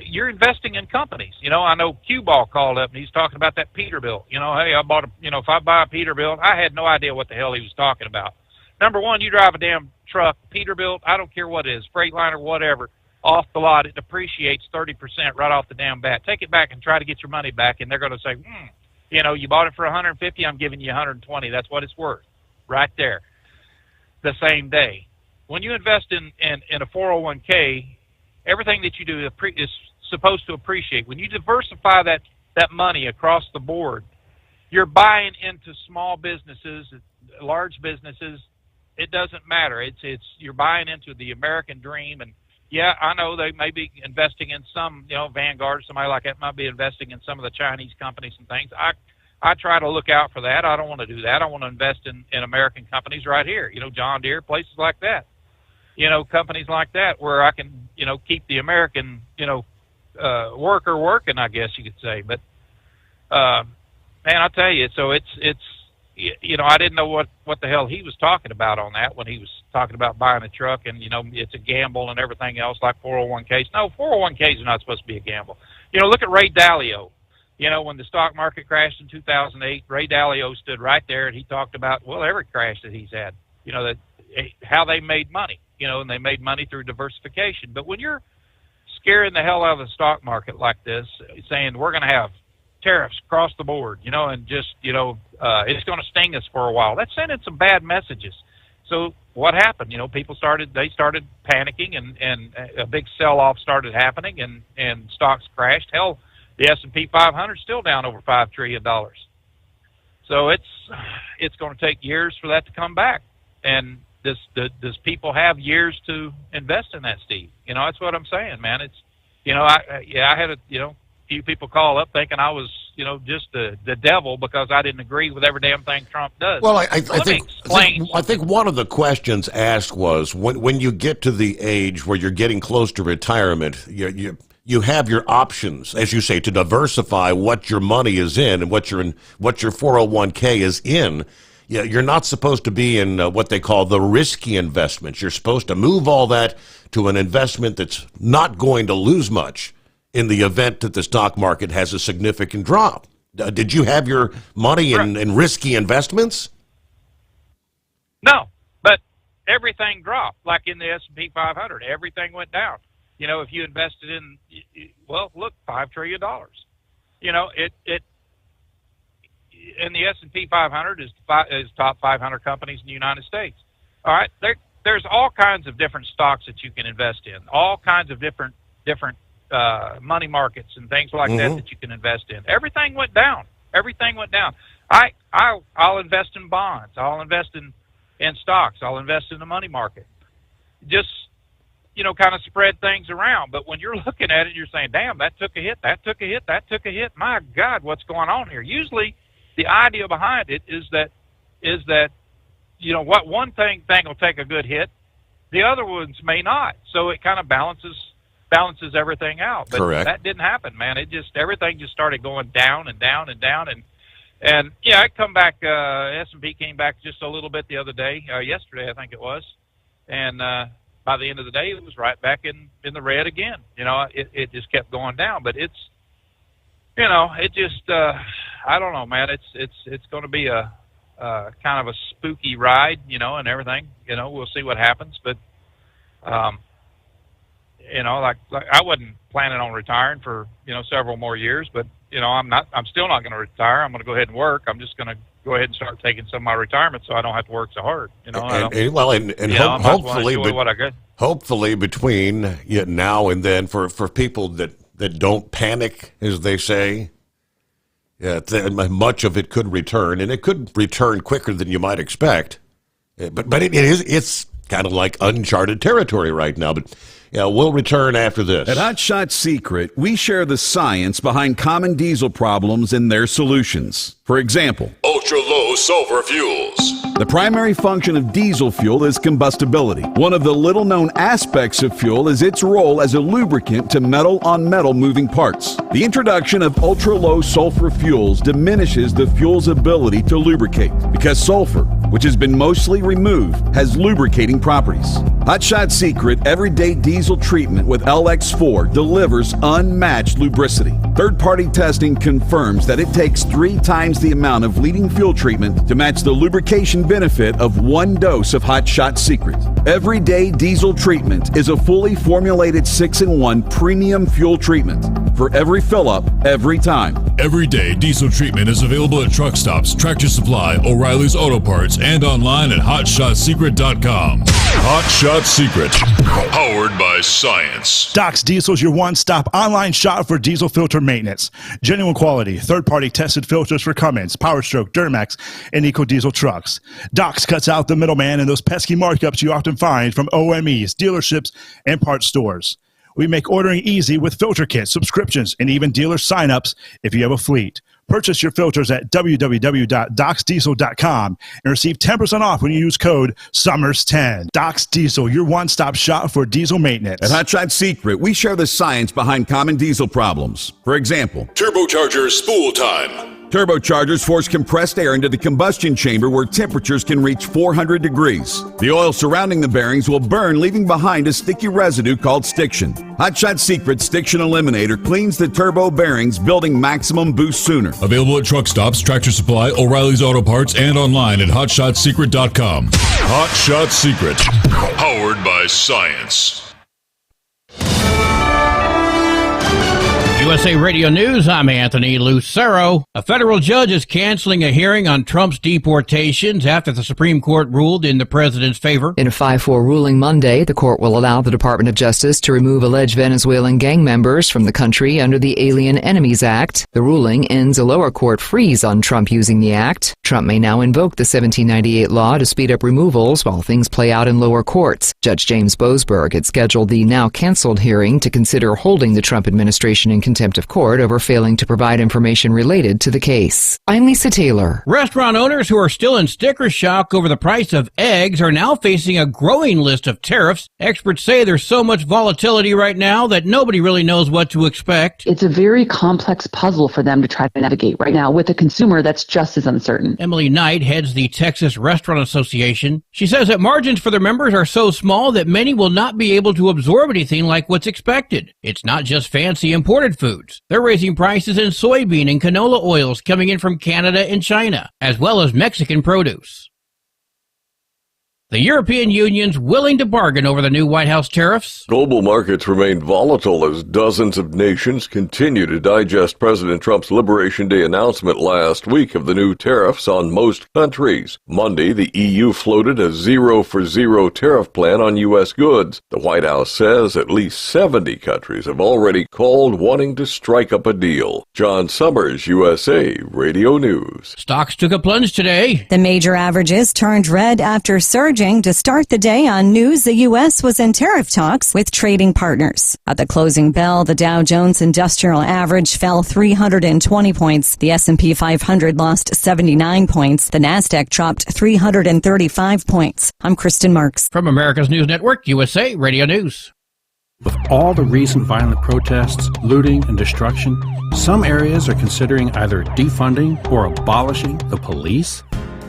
you're investing in companies. I know Q-Ball called up and he's talking about that Peterbilt. Hey, I bought if I buy a Peterbilt, I had no idea what the hell he was talking about. Number one, you drive a damn truck, Peterbilt, I don't care what it is, Freightliner, whatever, off the lot, it depreciates 30% right off the damn bat. Take it back and try to get your money back, and they're going to say, you bought it for 150, I'm giving you 120. That's what it's worth, right there, the same day. When you invest in a 401k, everything that you do is supposed to appreciate. When you diversify that money across the board, you're buying into small businesses, large businesses. It doesn't matter. You're buying into the American dream. And yeah, I know they may be investing in some, Vanguard, somebody like that might be investing in some of the Chinese companies and things. I try to look out for that. I don't want to do that. I want to invest in American companies right here. John Deere, places like that. Companies like that where I can, keep the American, worker working, I guess you could say. But, man, I'll tell you, so it's I didn't know what the hell he was talking about on that when he was talking about buying a truck and, it's a gamble and everything else like 401ks. No, 401ks are not supposed to be a gamble. Look at Ray Dalio. When the stock market crashed in 2008, Ray Dalio stood right there and he talked about, every crash that he's had, how they made money. And they made money through diversification. But when you're scaring the hell out of the stock market like this, saying we're going to have tariffs across the board, and just, it's going to sting us for a while, that's sending some bad messages. So what happened? People started panicking and a big sell-off started happening and stocks crashed. Hell, the S&P 500 is still down over $5 trillion. So it's going to take years for that to come back. And does people have years to invest in that, Steve? That's what I'm saying, man. It's, I had a few people call up thinking I was, just the devil because I didn't agree with every damn thing Trump does. Well, I think one of the questions asked was when you get to the age where you're getting close to retirement, you have your options, as you say, to diversify what your money is in and what your 401k is in. Yeah, you're not supposed to be in what they call the risky investments. You're supposed to move all that to an investment that's not going to lose much in the event that the stock market has a significant drop. Did you have your money in risky investments? No, but everything dropped. Like in the S&P 500, everything went down. If you invested in, $5 trillion. And the S&P 500 is top 500 companies in the United States. All right, there's all kinds of different stocks that you can invest in, all kinds of different money markets and things like that you can invest in. Everything went down. Everything went down. I'll invest in bonds. I'll invest in stocks. I'll invest in the money market. Just kind of spread things around. But when you're looking at it, you're saying, "Damn, that took a hit. That took a hit. That took a hit. My God, what's going on here?" Usually, the idea behind it is that what one thing will take a good hit, the other ones may not. So it kind of balances everything out. But Correct. That didn't happen, man. Everything just started going down and down and down. And And yeah, it come back. S&P came back just a little bit the other day, yesterday I think it was, and by the end of the day it was right back in the red again. You know, it just kept going down. But it's, you know, it just I don't know, man. It's going to be a kind of a spooky ride, you know, and everything. You know, we'll see what happens. But you know, like I wasn't planning on retiring for, you know, several more years, but you know, I'm still not going to retire. I'm going to go ahead and work. I'm just going to go ahead and start taking some of my retirement so I don't have to work so hard. You know, hopefully between now and then, for people that don't panic, as they say, much of it could return, and it could return quicker than you might expect. But it's kind of like uncharted territory right now. But yeah, we'll return after this. At Hot Shot Secret, we share the science behind common diesel problems and their solutions. For example, ultra-low sulfur fuels. The primary function of diesel fuel is combustibility. One of the little-known aspects of fuel is its role as a lubricant to metal-on-metal moving parts. The introduction of ultra-low sulfur fuels diminishes the fuel's ability to lubricate because sulfur, which has been mostly removed, has lubricating properties. Hot Shot Secret Everyday Diesel Treatment with LX4 delivers unmatched lubricity. Third-party testing confirms that it takes 3 times the amount of leading fuel treatment to match the lubrication benefit of 1 dose of Hot Shot Secret. Everyday Diesel Treatment is a fully formulated 6-in-1 premium fuel treatment for every fill-up, every time. Everyday Diesel Treatment is available at truck stops, Tractor Supply, O'Reilly's Auto Parts, and online at HotShotSecret.com. Hot Shot Secret, powered by science. Doc's Diesel is your one-stop online shop for diesel filter maintenance. Genuine quality, third-party tested filters for Cummins, Power Stroke, Duramax, and EcoDiesel trucks. Doc's cuts out the middleman and those pesky markups you often find from OMEs, dealerships, and parts stores. We make ordering easy with filter kits, subscriptions, and even dealer sign-ups if you have a fleet. Purchase your filters at www.docsdiesel.com and receive 10% off when you use code SOMMERS10. Doc's Diesel, your one-stop shop for diesel maintenance. At Hot Shot Secret, we share the science behind common diesel problems. For example, turbocharger spool time. Turbochargers force compressed air into the combustion chamber where temperatures can reach 400 degrees. The oil surrounding the bearings will burn, leaving behind a sticky residue called stiction. Hot Shot Secret Stiction Eliminator cleans the turbo bearings, building maximum boost sooner. Available at truck stops, Tractor Supply, O'Reilly's Auto Parts, and online at HotShotSecret.com. Hot Shot Secret, powered by science. USA Radio News, I'm Anthony Lucero. A federal judge is canceling a hearing on Trump's deportations after the Supreme Court ruled in the president's favor. In a 5-4 ruling Monday, the court will allow the Department of Justice to remove alleged Venezuelan gang members from the country under the Alien Enemies Act. The ruling ends a lower court freeze on Trump using the act. Trump may now invoke the 1798 law to speed up removals while things play out in lower courts. Judge James Boasberg had scheduled the now canceled hearing to consider holding the Trump administration in contempt of court over failing to provide information related to the case. I'm Lisa Taylor. Restaurant owners who are still in sticker shock over the price of eggs are now facing a growing list of tariffs. Experts say there's so much volatility right now that nobody really knows what to expect. It's a very complex puzzle for them to try to navigate right now with a consumer that's just as uncertain. Emily Knight heads the Texas Restaurant Association. She says that margins for their members are so small that many will not be able to absorb anything like what's expected. It's not just fancy imported foods. They're raising prices in soybean and canola oils coming in from Canada and China, as well as Mexican produce. The European Union's willing to bargain over the new White House tariffs. Global markets remain volatile as dozens of nations continue to digest President Trump's Liberation Day announcement last week of the new tariffs on most countries. Monday, the EU floated a zero-for-zero tariff plan on U.S. goods. The White House says at least 70 countries have already called wanting to strike up a deal. John Sommers, USA Radio News. Stocks took a plunge today. The major averages turned red after surging to start the day on news the U.S. was in tariff talks with trading partners. At the closing bell, the Dow Jones Industrial Average fell 320 points. The S&P 500 lost 79 points. The Nasdaq dropped 335 points. I'm Kristen Marks. From America's News Network, USA Radio News. With all the recent violent protests, looting, and destruction, some areas are considering either defunding or abolishing the police.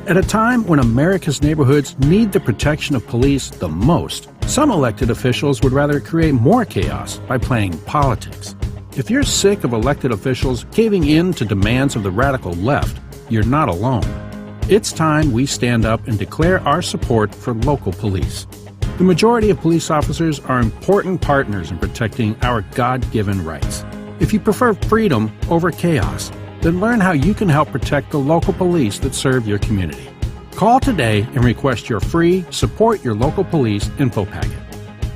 At a time when America's neighborhoods need the protection of police the most, some elected officials would rather create more chaos by playing politics. If you're sick of elected officials caving in to demands of the radical left, you're not alone. It's time we stand up and declare our support for local police. The majority of police officers are important partners in protecting our God-given rights. If you prefer freedom over chaos, then learn how you can help protect the local police that serve your community. Call today and request your free Support Your Local Police info packet.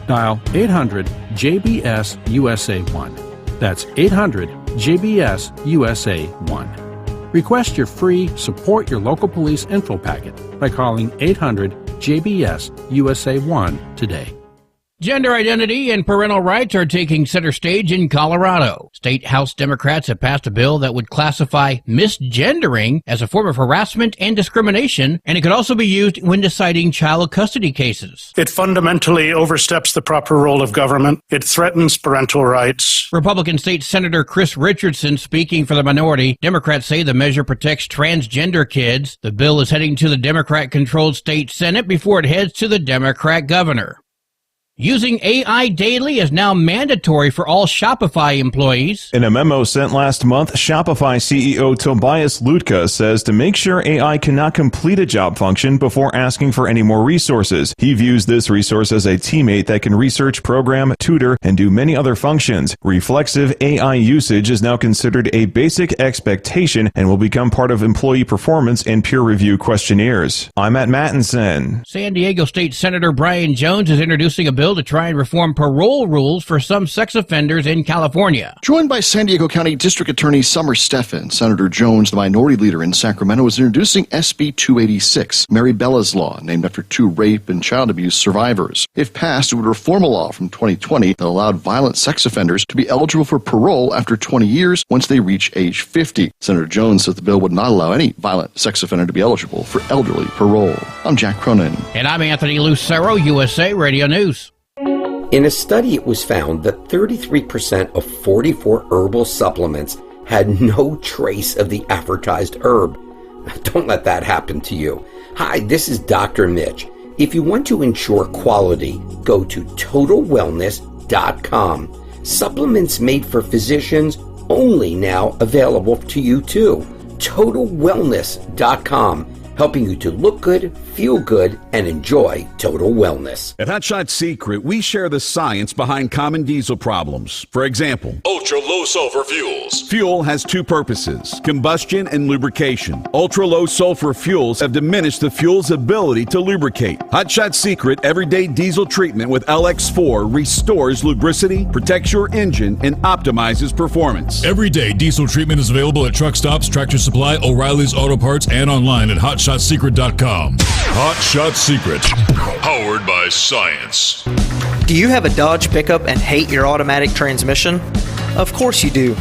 Dial 800-JBS-USA-1. That's 800-JBS-USA-1. Request your free Support Your Local Police info packet by calling 800-JBS-USA-1 today. Gender identity and parental rights are taking center stage in Colorado. State House Democrats have passed a bill that would classify misgendering as a form of harassment and discrimination, and it could also be used when deciding child custody cases. It fundamentally oversteps the proper role of government. It threatens parental rights. Republican State Senator Chris Richardson speaking for the minority. Democrats say the measure protects transgender kids. The bill is heading to the Democrat-controlled state Senate before it heads to the Democrat governor. Using AI daily is now mandatory for all Shopify employees. In a memo sent last month, Shopify CEO Tobias Lutka says to make sure AI cannot complete a job function before asking for any more resources. He views this resource as a teammate that can research, program, tutor, and do many other functions. Reflexive AI usage is now considered a basic expectation and will become part of employee performance and peer review questionnaires. I'm Matt Mattinson. San Diego State Senator Brian Jones is introducing a bill to try and reform parole rules for some sex offenders in California. Joined by San Diego County District Attorney Sommers, Senator Jones, the minority leader in Sacramento, is introducing SB 286, Mary Bella's Law, named after 2 rape and child abuse survivors. If passed, it would reform a law from 2020 that allowed violent sex offenders to be eligible for parole after 20 years once they reach age 50. Senator Jones says the bill would not allow any violent sex offender to be eligible for elderly parole. I'm Jack Cronin. And I'm Anthony Lucero, USA Radio News. In a study, it was found that 33% of 44 herbal supplements had no trace of the advertised herb. Don't let that happen to you. Hi, this is Dr. Mitch. If you want to ensure quality, go to TotalWellness.com. Supplements made for physicians only now available to you too. TotalWellness.com. Helping you to look good, feel good, and enjoy total wellness. At Hot Shot Secret, we share the science behind common diesel problems. For example, ultra-low sulfur fuels. Fuel has 2 purposes, combustion and lubrication. Ultra-low sulfur fuels have diminished the fuel's ability to lubricate. Hot Shot Secret Everyday Diesel Treatment with LX4 restores lubricity, protects your engine, and optimizes performance. Everyday diesel treatment is available at truck stops, Tractor Supply, O'Reilly's Auto Parts, and online at HotShotSecret.com. Hot Shot Secret, powered by science. Do you have a Dodge pickup and hate your automatic transmission? Of course you do.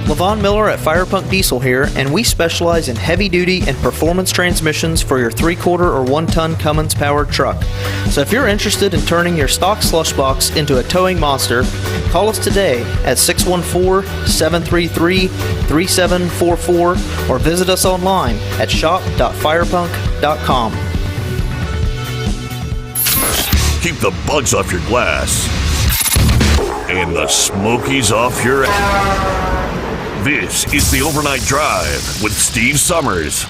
Levon Miller at Firepunk Diesel here, and we specialize in heavy-duty and performance transmissions for your 3-quarter or 1-ton Cummins-powered truck. So if you're interested in turning your stock slush box into a towing monster, call us today at 614-733-3744 or visit us online at shop.firepunk.com. Keep the bugs off your glass and the smokies off your ass. This is the Overnight Drive with Steve Sommers.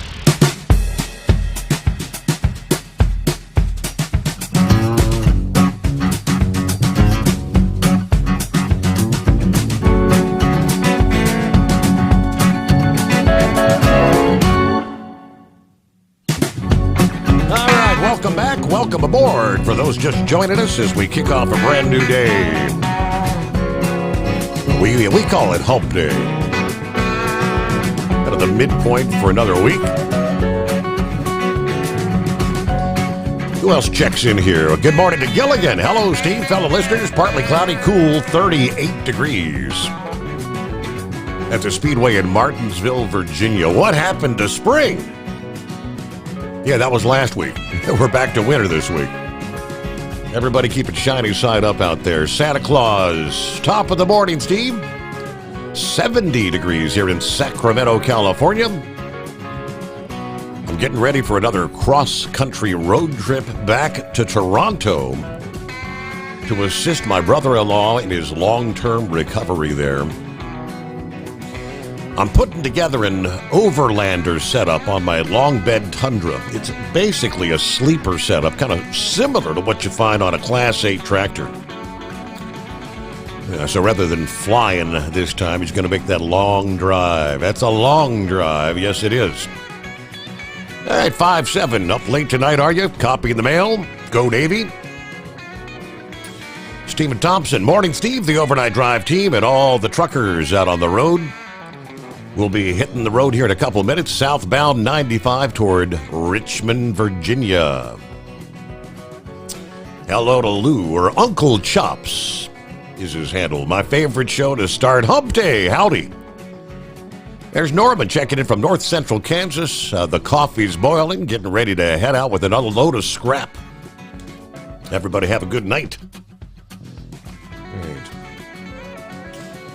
Welcome back. Welcome aboard for those just joining us as we kick off a brand new day. We call it Hump Day. Kind of the midpoint for another week. Who else checks in here? Good morning to Gilligan. Hello, Steve, fellow listeners. Partly cloudy, cool, 38 degrees. At the Speedway in Martinsville, Virginia. What happened to spring? Yeah, that was last week. We're back to winter this week. Everybody keep it shiny side up out there. Santa Claus, top of the morning, Steve. 70 degrees here in Sacramento, California. I'm getting ready for another cross-country road trip back to Toronto to assist my brother-in-law in his long-term recovery there. I'm putting together an overlander setup on my long bed Tundra. It's basically a sleeper setup, kind of similar to what you find on a Class 8 tractor. So rather than flying this time, he's going to make that long drive. That's a long drive. Yes, it is. All right, 5-7. Up late tonight, are you? Copy in the mail. Go Navy. Stephen Thompson. Morning, Steve. The overnight drive team and all the truckers out on the road. We'll be hitting the road here in a couple of minutes. Southbound 95 toward Richmond, Virginia. Hello to Lou, or Uncle Chops is his handle. My favorite show to start Hump Day. Howdy. There's Norman checking in from north central Kansas. The coffee's boiling, getting ready to head out with another load of scrap. Everybody have a good night. Right.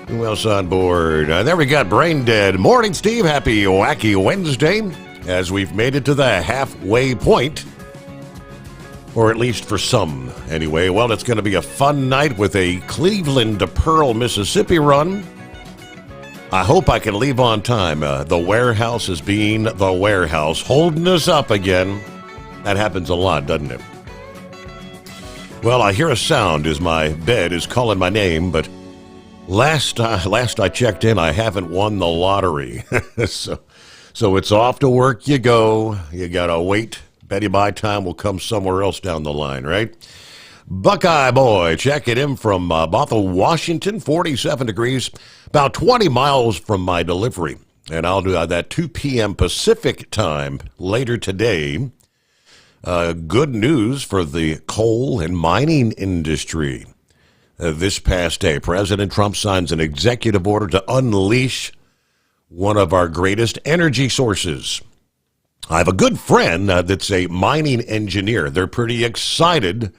Who else on board? There we got Brain Dead. Morning, Steve. Happy Wacky Wednesday, as we've made it to the halfway point. Or at least for some, anyway. Well, it's going to be a fun night with a Cleveland to Pearl, Mississippi run. I hope I can leave on time. The warehouse is being the warehouse, holding us up again. That happens a lot, doesn't it? Well, I hear a sound as my bed is calling my name, but last I checked in, I haven't won the lottery. So it's off to work you go. You got to wait. Betty my time will come somewhere else down the line, right? Buckeye Boy, checking in from Bothell, Washington, 47 degrees, about 20 miles from my delivery. And I'll do that 2 p.m. Pacific time later today. Good news for the coal and mining industry. This past day, President Trump signs an executive order to unleash one of our greatest energy sources. I have a good friend that's a mining engineer. They're pretty excited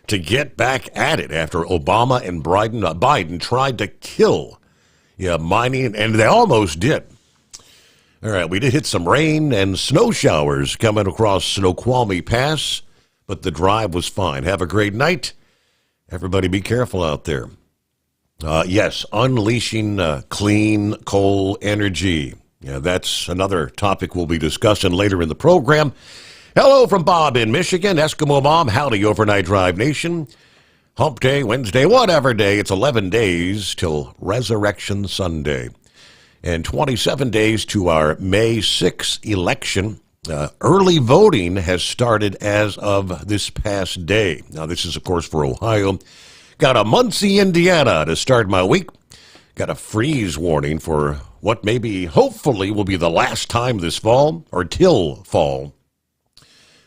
to get back at it after Obama and Biden tried to kill mining, and they almost did. All right, we did hit some rain and snow showers coming across Snoqualmie Pass, but the drive was fine. Have a great night. Everybody be careful out there. Yes, unleashing clean coal energy. Yeah, that's another topic we'll be discussing later in the program. Hello from Bob in Michigan. Eskimo Mom, howdy, Overnight Drive Nation. Hump Day, Wednesday, whatever day. It's 11 days till Resurrection Sunday. And 27 days to our May 6th election. Early voting has started as of this past day. Now, this is, of course, for Ohio. Got a Muncie, Indiana to start my week. Got a freeze warning for what maybe, hopefully, will be the last time this fall, or till fall.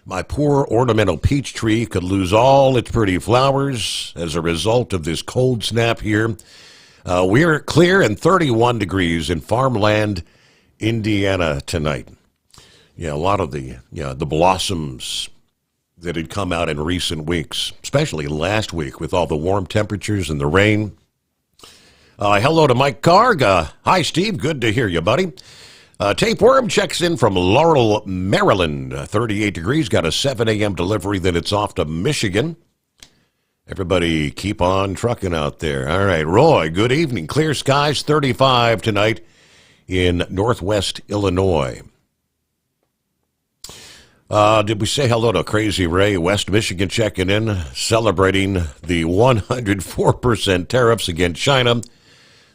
My poor ornamental peach tree could lose all its pretty flowers as a result of this cold snap here. We're clear and 31 degrees in farmland, Indiana tonight. Yeah, a lot of the blossoms that had come out in recent weeks, especially last week with all the warm temperatures and the rain. Hello to Mike Karg. Hi, Steve. Good to hear you, buddy. Tapeworm checks in from Laurel, Maryland. 38 degrees. Got a 7 a.m. delivery. Then it's off to Michigan. Everybody keep on trucking out there. All right, Roy, good evening. Clear skies, 35 tonight in Northwest Illinois. Did we say hello to Crazy Ray, West Michigan, checking in, celebrating the 104% tariffs against China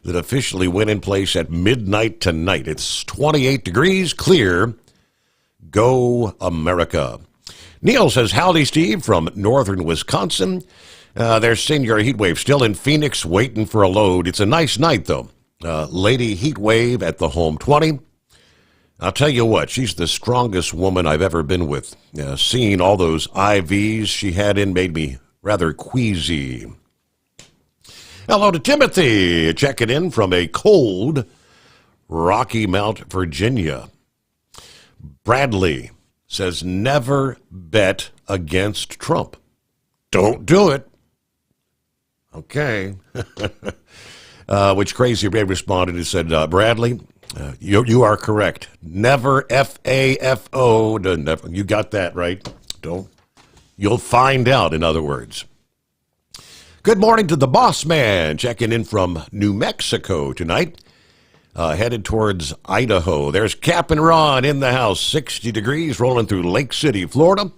that officially went in place at midnight tonight. It's 28 degrees, clear. Go America. Neil says, howdy, Steve, from northern Wisconsin. There's Senior Heatwave still in Phoenix waiting for a load. It's a nice night, though. Lady Heatwave at the home 20. I'll tell you what, she's the strongest woman I've ever been with. Seeing all those IVs she had in made me rather queasy. Hello to Timothy, checking in from a cold Rocky Mount, Virginia. Bradley says, never bet against Trump. Don't do it. Okay. Which Crazy Ray responded and said, Bradley, you are correct. Never F-A-F-O. Never. You got that right. Don't. You'll find out, in other words. Good morning to the boss man, checking in from New Mexico tonight. Headed towards Idaho. There's Captain Ron in the house, 60 degrees, rolling through Lake City, Florida.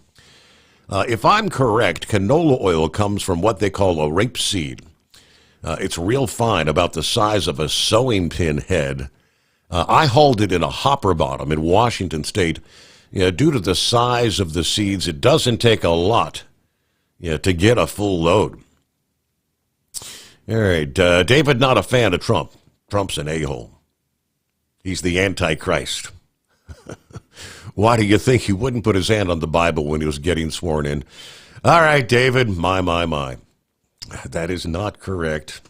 If I'm correct, canola oil comes from what they call a rapeseed. It's real fine, about the size of a sewing pin head. I hauled it in a hopper bottom in Washington State. Due to the size of the seeds, it doesn't take a lot to get a full load. All right, David, not a fan of Trump. Trump's an a-hole. He's the Antichrist. Why do you think he wouldn't put his hand on the Bible when he was getting sworn in? All right, David, my. That is not correct.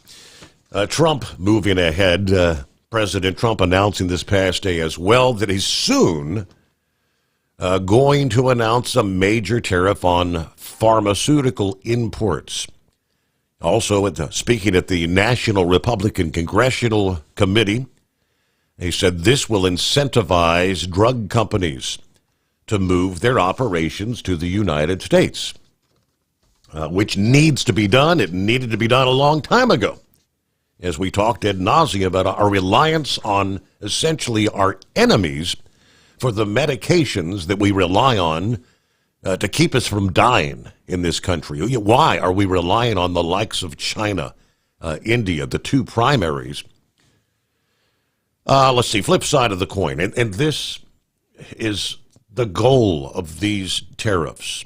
Trump moving ahead. President Trump announcing this past day as well that he's soon going to announce a major tariff on pharmaceutical imports. Also, speaking at the National Republican Congressional Committee, he said this will incentivize drug companies to move their operations to the United States, which needs to be done. It needed to be done a long time ago, as we talked ad nauseum about our reliance on essentially our enemies for the medications that we rely on to keep us from dying in this country. Why are we relying on the likes of China, India, the two primaries? Let's see, flip side of the coin. And this is the goal of these tariffs.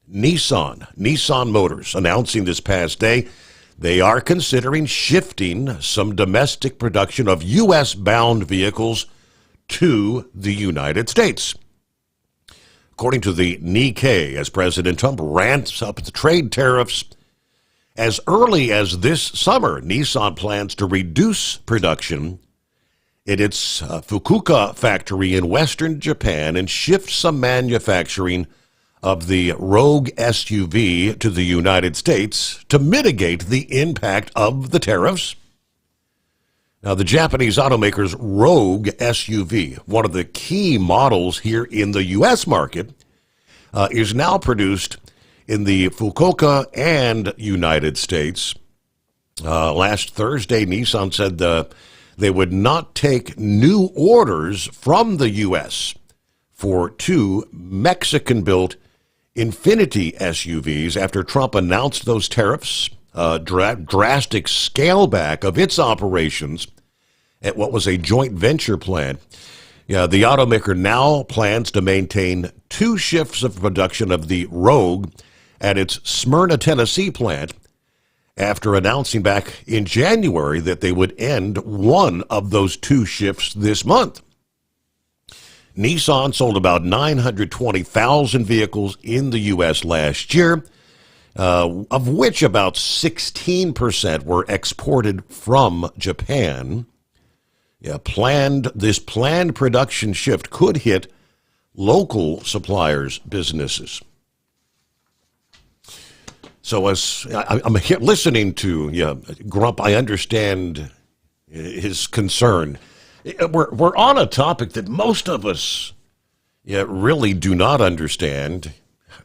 Nissan Motors announcing this past day they are considering shifting some domestic production of U.S.-bound vehicles to the United States. According to the Nikkei, as President Trump ramps up the trade tariffs, as early as this summer, Nissan plans to reduce production at its Fukuoka factory in western Japan and shift some manufacturing of the Rogue SUV to the United States to mitigate the impact of the tariffs. Now, the Japanese automaker's Rogue SUV, one of the key models here in the U.S. market, is now produced in the Fukuoka and United States. Last Thursday, Nissan said they would not take new orders from the U.S. for two Mexican-built Infiniti SUVs after Trump announced those tariffs, drastic scale back of its operations at what was a joint venture plant. The automaker now plans to maintain 2 shifts of production of the Rogue at its Smyrna, Tennessee plant after announcing back in January that they would end one of those 2 shifts this month. Nissan sold about 920,000 vehicles in the U.S. last year, of which about 16% were exported from Japan. This planned production shift could hit local suppliers' businesses. So as I'm listening to Grump, I understand his concern. We're on a topic that most of us really do not understand.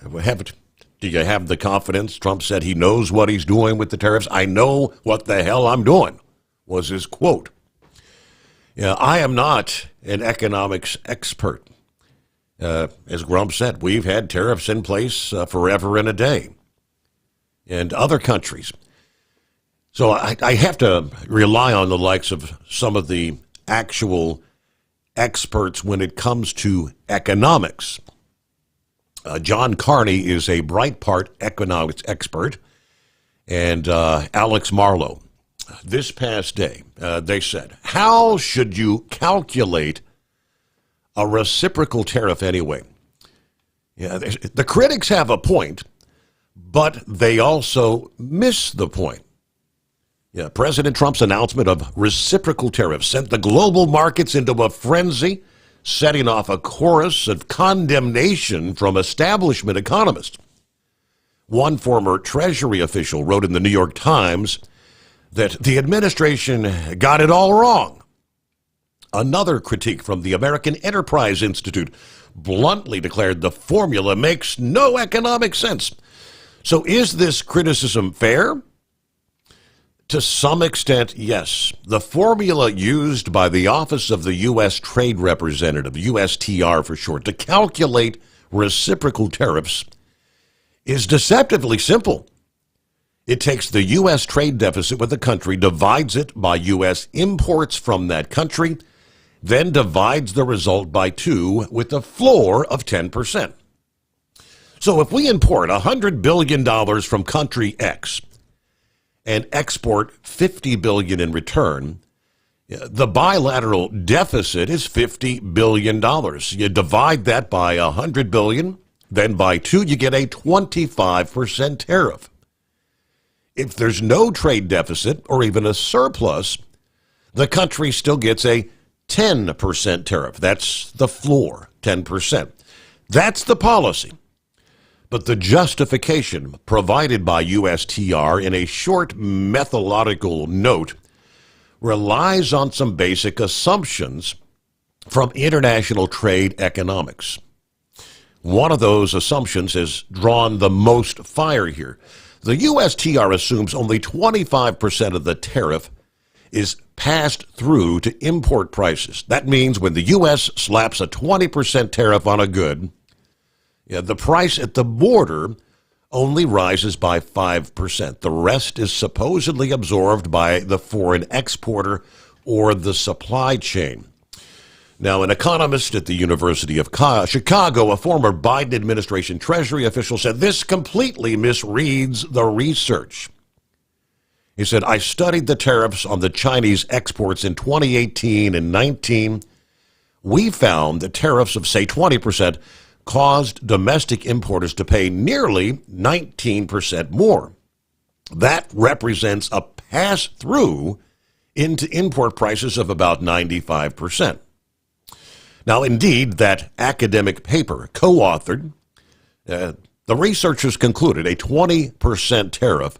Do you have the confidence? Trump said he knows what he's doing with the tariffs. I know what the hell I'm doing, was his quote. I am not an economics expert. As Grump said, we've had tariffs in place forever and a day. And other countries. So I have to rely on the likes of some of the actual experts when it comes to economics. John Carney is a Breitbart economics expert, and Alex Marlow. This past day, they said, how should you calculate a reciprocal tariff anyway? The critics have a point, but they also miss the point. President Trump's announcement of reciprocal tariffs sent the global markets into a frenzy, setting off a chorus of condemnation from establishment economists. One former Treasury official wrote in the New York Times that the administration got it all wrong. Another critique from the American Enterprise Institute bluntly declared the formula makes no economic sense. So is this criticism fair? To some extent, yes. The formula used by the Office of the U.S. Trade Representative, USTR for short, to calculate reciprocal tariffs is deceptively simple. It takes the U.S. trade deficit with a country, divides it by U.S. imports from that country, then divides the result by 2 with a floor of 10%. So if we import $100 billion from country X and export $50 billion in return, the bilateral deficit is $50 billion. You divide that by $100 billion, then by 2, you get a 25% tariff. If there's no trade deficit or even a surplus, the country still gets a 10% tariff. That's the floor, 10%. That's the policy. But the justification provided by USTR in a short methodological note relies on some basic assumptions from international trade economics. One of those assumptions has drawn the most fire here. The USTR assumes only 25% of the tariff is passed through to import prices. That means when the U.S. slaps a 20% tariff on a good, the price at the border only rises by 5%. The rest is supposedly absorbed by the foreign exporter or the supply chain. Now, an economist at the University of Chicago, a former Biden administration Treasury official, said this completely misreads the research. He said, I studied the tariffs on the Chinese exports in 2018 and 19. We found that tariffs of, say, 20% caused domestic importers to pay nearly 19% more. That represents a pass-through into import prices of about 95%. Now, indeed, that academic paper co-authored, the researchers concluded a 20% tariff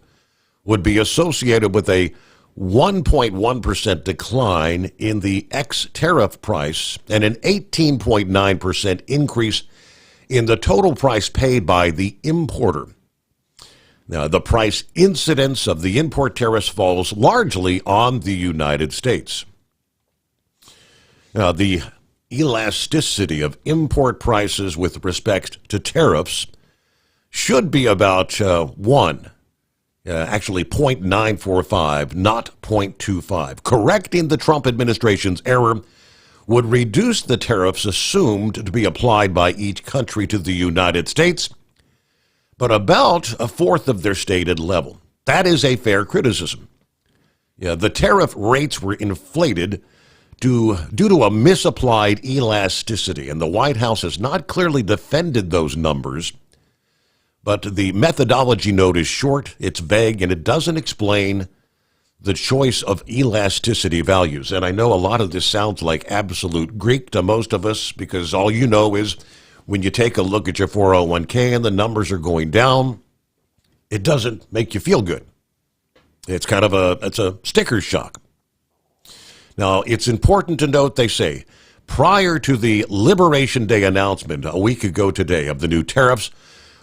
would be associated with a 1.1% decline in the ex-tariff price and an 18.9% increase in the total price paid by the importer. Now, the price incidence of the import tariffs falls largely on the United States. Now, the elasticity of import prices with respect to tariffs should be about 1, actually 0.945, not 0.25. Correcting the Trump administration's error would reduce the tariffs assumed to be applied by each country to the United States, but about a fourth of their stated level. That is a fair criticism. The tariff rates were inflated due to a misapplied elasticity, and the White House has not clearly defended those numbers. But the methodology note is short, it's vague, and it doesn't explain the choice of elasticity values. And I know a lot of this sounds like absolute Greek to most of us, because all you know is when you take a look at your 401k and the numbers are going down, it doesn't make you feel good. It's kind of it's a sticker shock. Now, it's important to note, they say, prior to the Liberation Day announcement a week ago today of the new tariffs,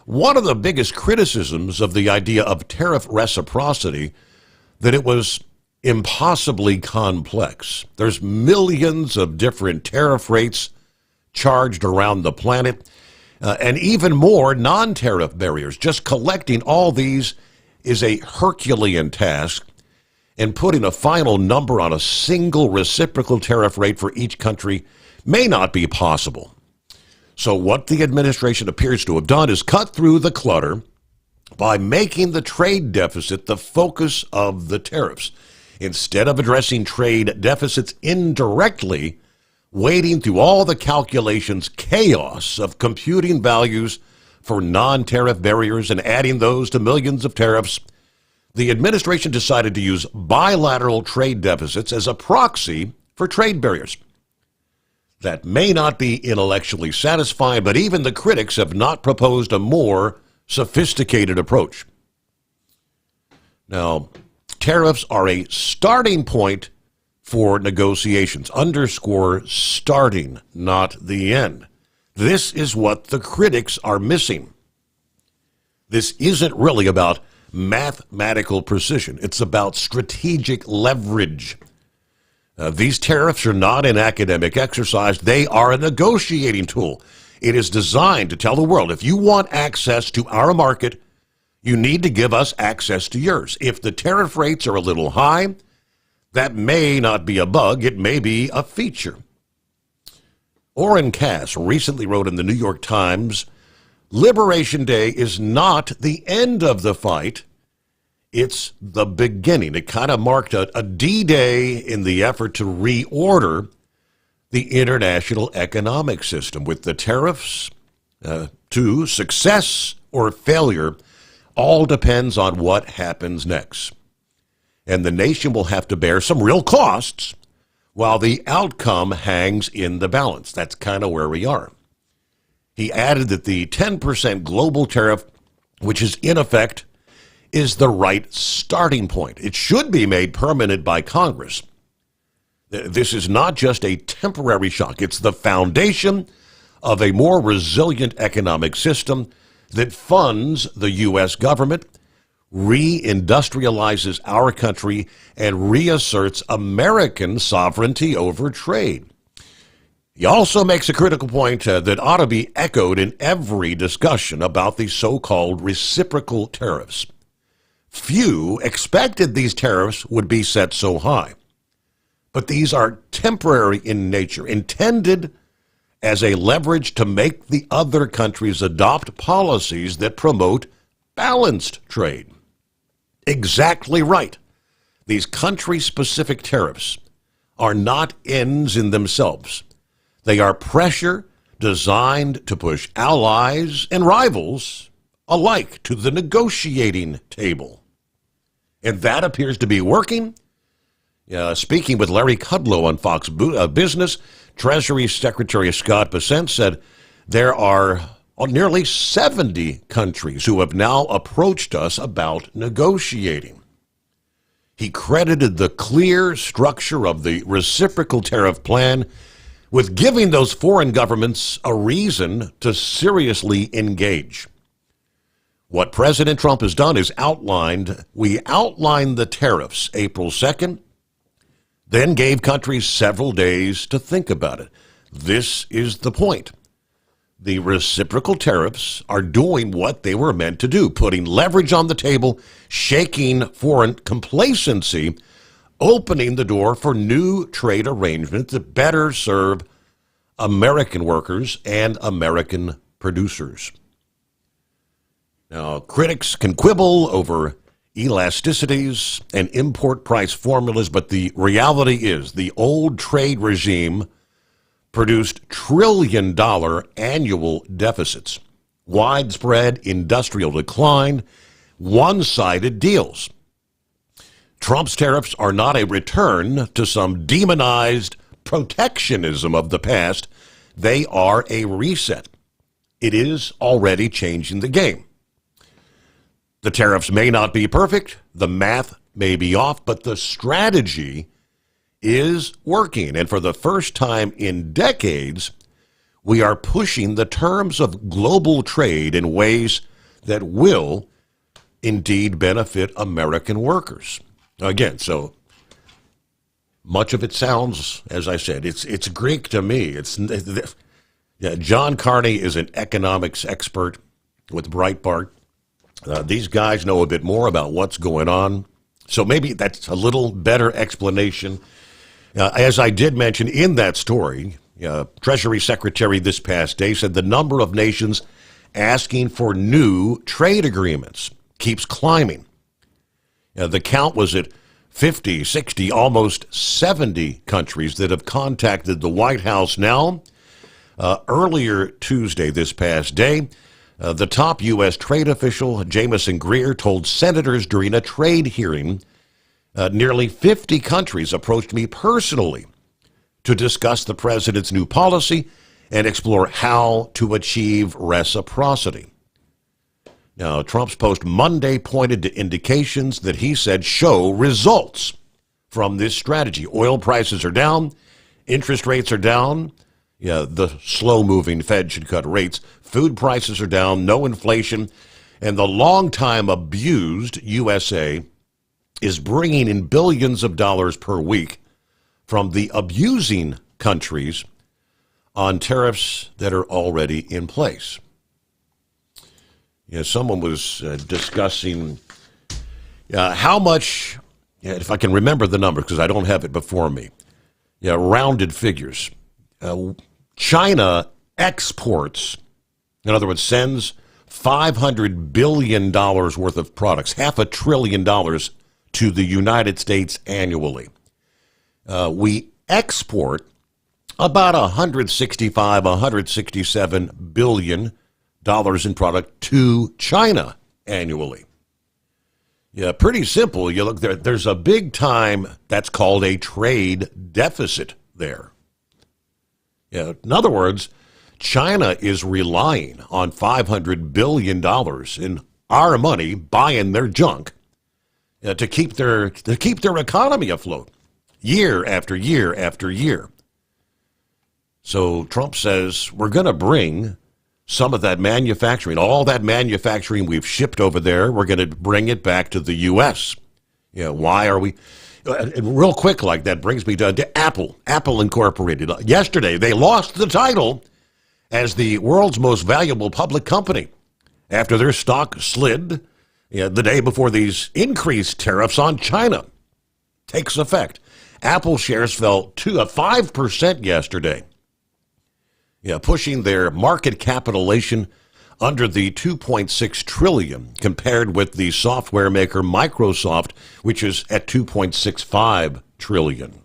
one of the biggest criticisms of the idea of tariff reciprocity, that it was impossibly complex. There's millions of different tariff rates charged around the planet, and even more non-tariff barriers. Just collecting all these is a Herculean task, and putting a final number on a single reciprocal tariff rate for each country may not be possible. So what the administration appears to have done is cut through the clutter by making the trade deficit the focus of the tariffs. Instead of addressing trade deficits indirectly, wading through all the calculations chaos of computing values for non-tariff barriers and adding those to millions of tariffs, the administration decided to use bilateral trade deficits as a proxy for trade barriers. That may not be intellectually satisfying, but even the critics have not proposed a more sophisticated approach. Now, tariffs are a starting point for negotiations. Underscore starting, not the end. This is what the critics are missing. This isn't really about mathematical precision. It's about strategic leverage. These tariffs are not an academic exercise. They are a negotiating tool. It is designed to tell the world, if you want access to our market, you need to give us access to yours. If the tariff rates are a little high, that may not be a bug. It may be a feature. Orrin Cass recently wrote in the New York Times, Liberation Day is not the end of the fight. It's the beginning. It kind of marked a D-Day in the effort to reorder the international economic system. With the tariffs, to success or failure all depends on what happens next. And the nation will have to bear some real costs while the outcome hangs in the balance. That's kind of where we are. He added that the 10% global tariff, which is in effect, is the right starting point. It should be made permanent by Congress. This is not just a temporary shock. It's the foundation of a more resilient economic system that funds the U.S. government, reindustrializes our country, and reasserts American sovereignty over trade. He also makes a critical point that ought to be echoed in every discussion about the so-called reciprocal tariffs. Few expected these tariffs would be set so high, but these are temporary in nature, intended as a leverage to make the other countries adopt policies that promote balanced trade. Exactly right. These country-specific tariffs are not ends in themselves. They are pressure designed to push allies and rivals alike to the negotiating table. And that appears to be working. Speaking with Larry Kudlow on Fox Business, Treasury Secretary Scott Bessent said there are nearly 70 countries who have now approached us about negotiating. He credited the clear structure of the reciprocal tariff plan with giving those foreign governments a reason to seriously engage. What President Trump has done is we outlined the tariffs April 2nd, then gave countries several days to think about it. This is the point. The reciprocal tariffs are doing what they were meant to do, putting leverage on the table, shaking foreign complacency, opening the door for new trade arrangements that better serve American workers and American producers. Now, critics can quibble over elasticities and import price formulas, but the reality is the old trade regime produced trillion-dollar annual deficits, widespread industrial decline, one-sided deals. Trump's tariffs are not a return to some demonized protectionism of the past. They are a reset. It is already changing the game. The tariffs may not be perfect, the math may be off, but the strategy is working. And for the first time in decades, we are pushing the terms of global trade in ways that will indeed benefit American workers. Again, so much of it sounds, as I said, it's Greek to me. John Carney is an economics expert with Breitbart. These guys know a bit more about what's going on, so maybe that's a little better explanation. As I did mention in that story, Treasury Secretary this past day said the number of nations asking for new trade agreements keeps climbing. The count was at 50, 60, almost 70 countries that have contacted the White House now. Earlier Tuesday, this past day, the top U.S. trade official, Jamieson Greer, told senators during a trade hearing, nearly 50 countries approached me personally to discuss the president's new policy and explore how to achieve reciprocity. Now, Trump's post Monday pointed to indications that he said show results from this strategy. Oil prices are down. Interest rates are down. Yeah, the slow-moving Fed should cut rates. Food prices are down. No inflation. And the long-time abused USA is bringing in billions of dollars per week from the abusing countries on tariffs that are already in place. Someone was discussing how much, if I can remember the number because I don't have it before me, rounded figures. China exports, in other words, sends $500 billion worth of products, $500 billion to the United States annually. We export about $165, $167 billion in product to China annually. Yeah, pretty simple. You look there, there's a big time that's called a trade deficit there. Yeah, in other words, China is relying on $500 billion in our money buying their junk to keep their economy afloat year after year after year. So Trump says we're going to bring some of that manufacturing, all that manufacturing we've shipped over there, we're going to bring it back to the U.S. Why are we? Real quick, like that brings me to Apple. Apple Incorporated. Yesterday, they lost the title as the world's most valuable public company after their stock slid the day before these increased tariffs on China takes effect. Apple shares fell to 5% yesterday. Pushing their market capitalization under the $2.6 trillion, compared with the software maker Microsoft, which is at $2.65 trillion.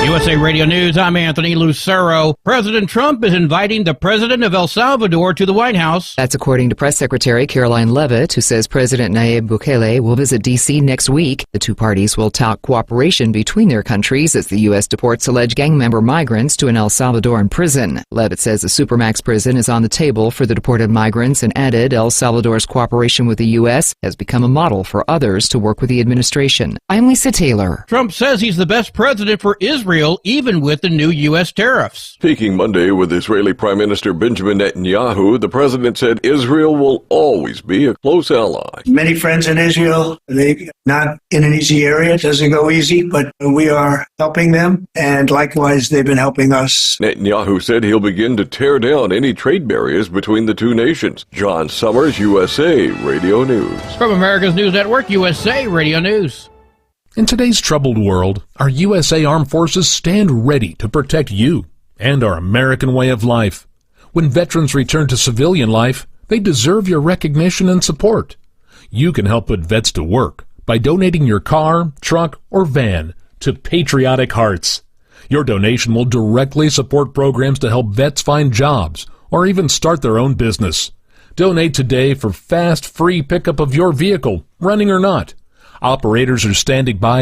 USA Radio News, I'm Anthony Lucero. President Trump is inviting the president of El Salvador to the White House. That's according to Press Secretary Caroline Leavitt, who says President Nayib Bukele will visit D.C. next week. The two parties will tout cooperation between their countries as the U.S. deports alleged gang member migrants to an El Salvadoran prison. Leavitt says the Supermax prison is on the table for the deported migrants and added El Salvador's cooperation with the U.S. has become a model for others to work with the administration. I'm Lisa Taylor. Trump says he's the best president for Israel, even with the new U.S. tariffs. Speaking Monday with Israeli Prime Minister Benjamin Netanyahu, the president said Israel will always be a close ally. Many friends in Israel, they're not in an easy area. It doesn't go easy, but we are helping them. And likewise, they've been helping us. Netanyahu said he'll begin to tear down any trade barriers between the two nations. John Sommers, USA Radio News. From America's News Network, USA Radio News. In today's troubled world, our USA Armed Forces stand ready to protect you and our American way of life. When veterans return to civilian life, they deserve your recognition and support. You can help put vets to work by donating your car, truck, or van to Patriotic Hearts. Your donation will directly support programs to help vets find jobs or even start their own business. Donate today for fast, free pickup of your vehicle, running or not. Operators are standing by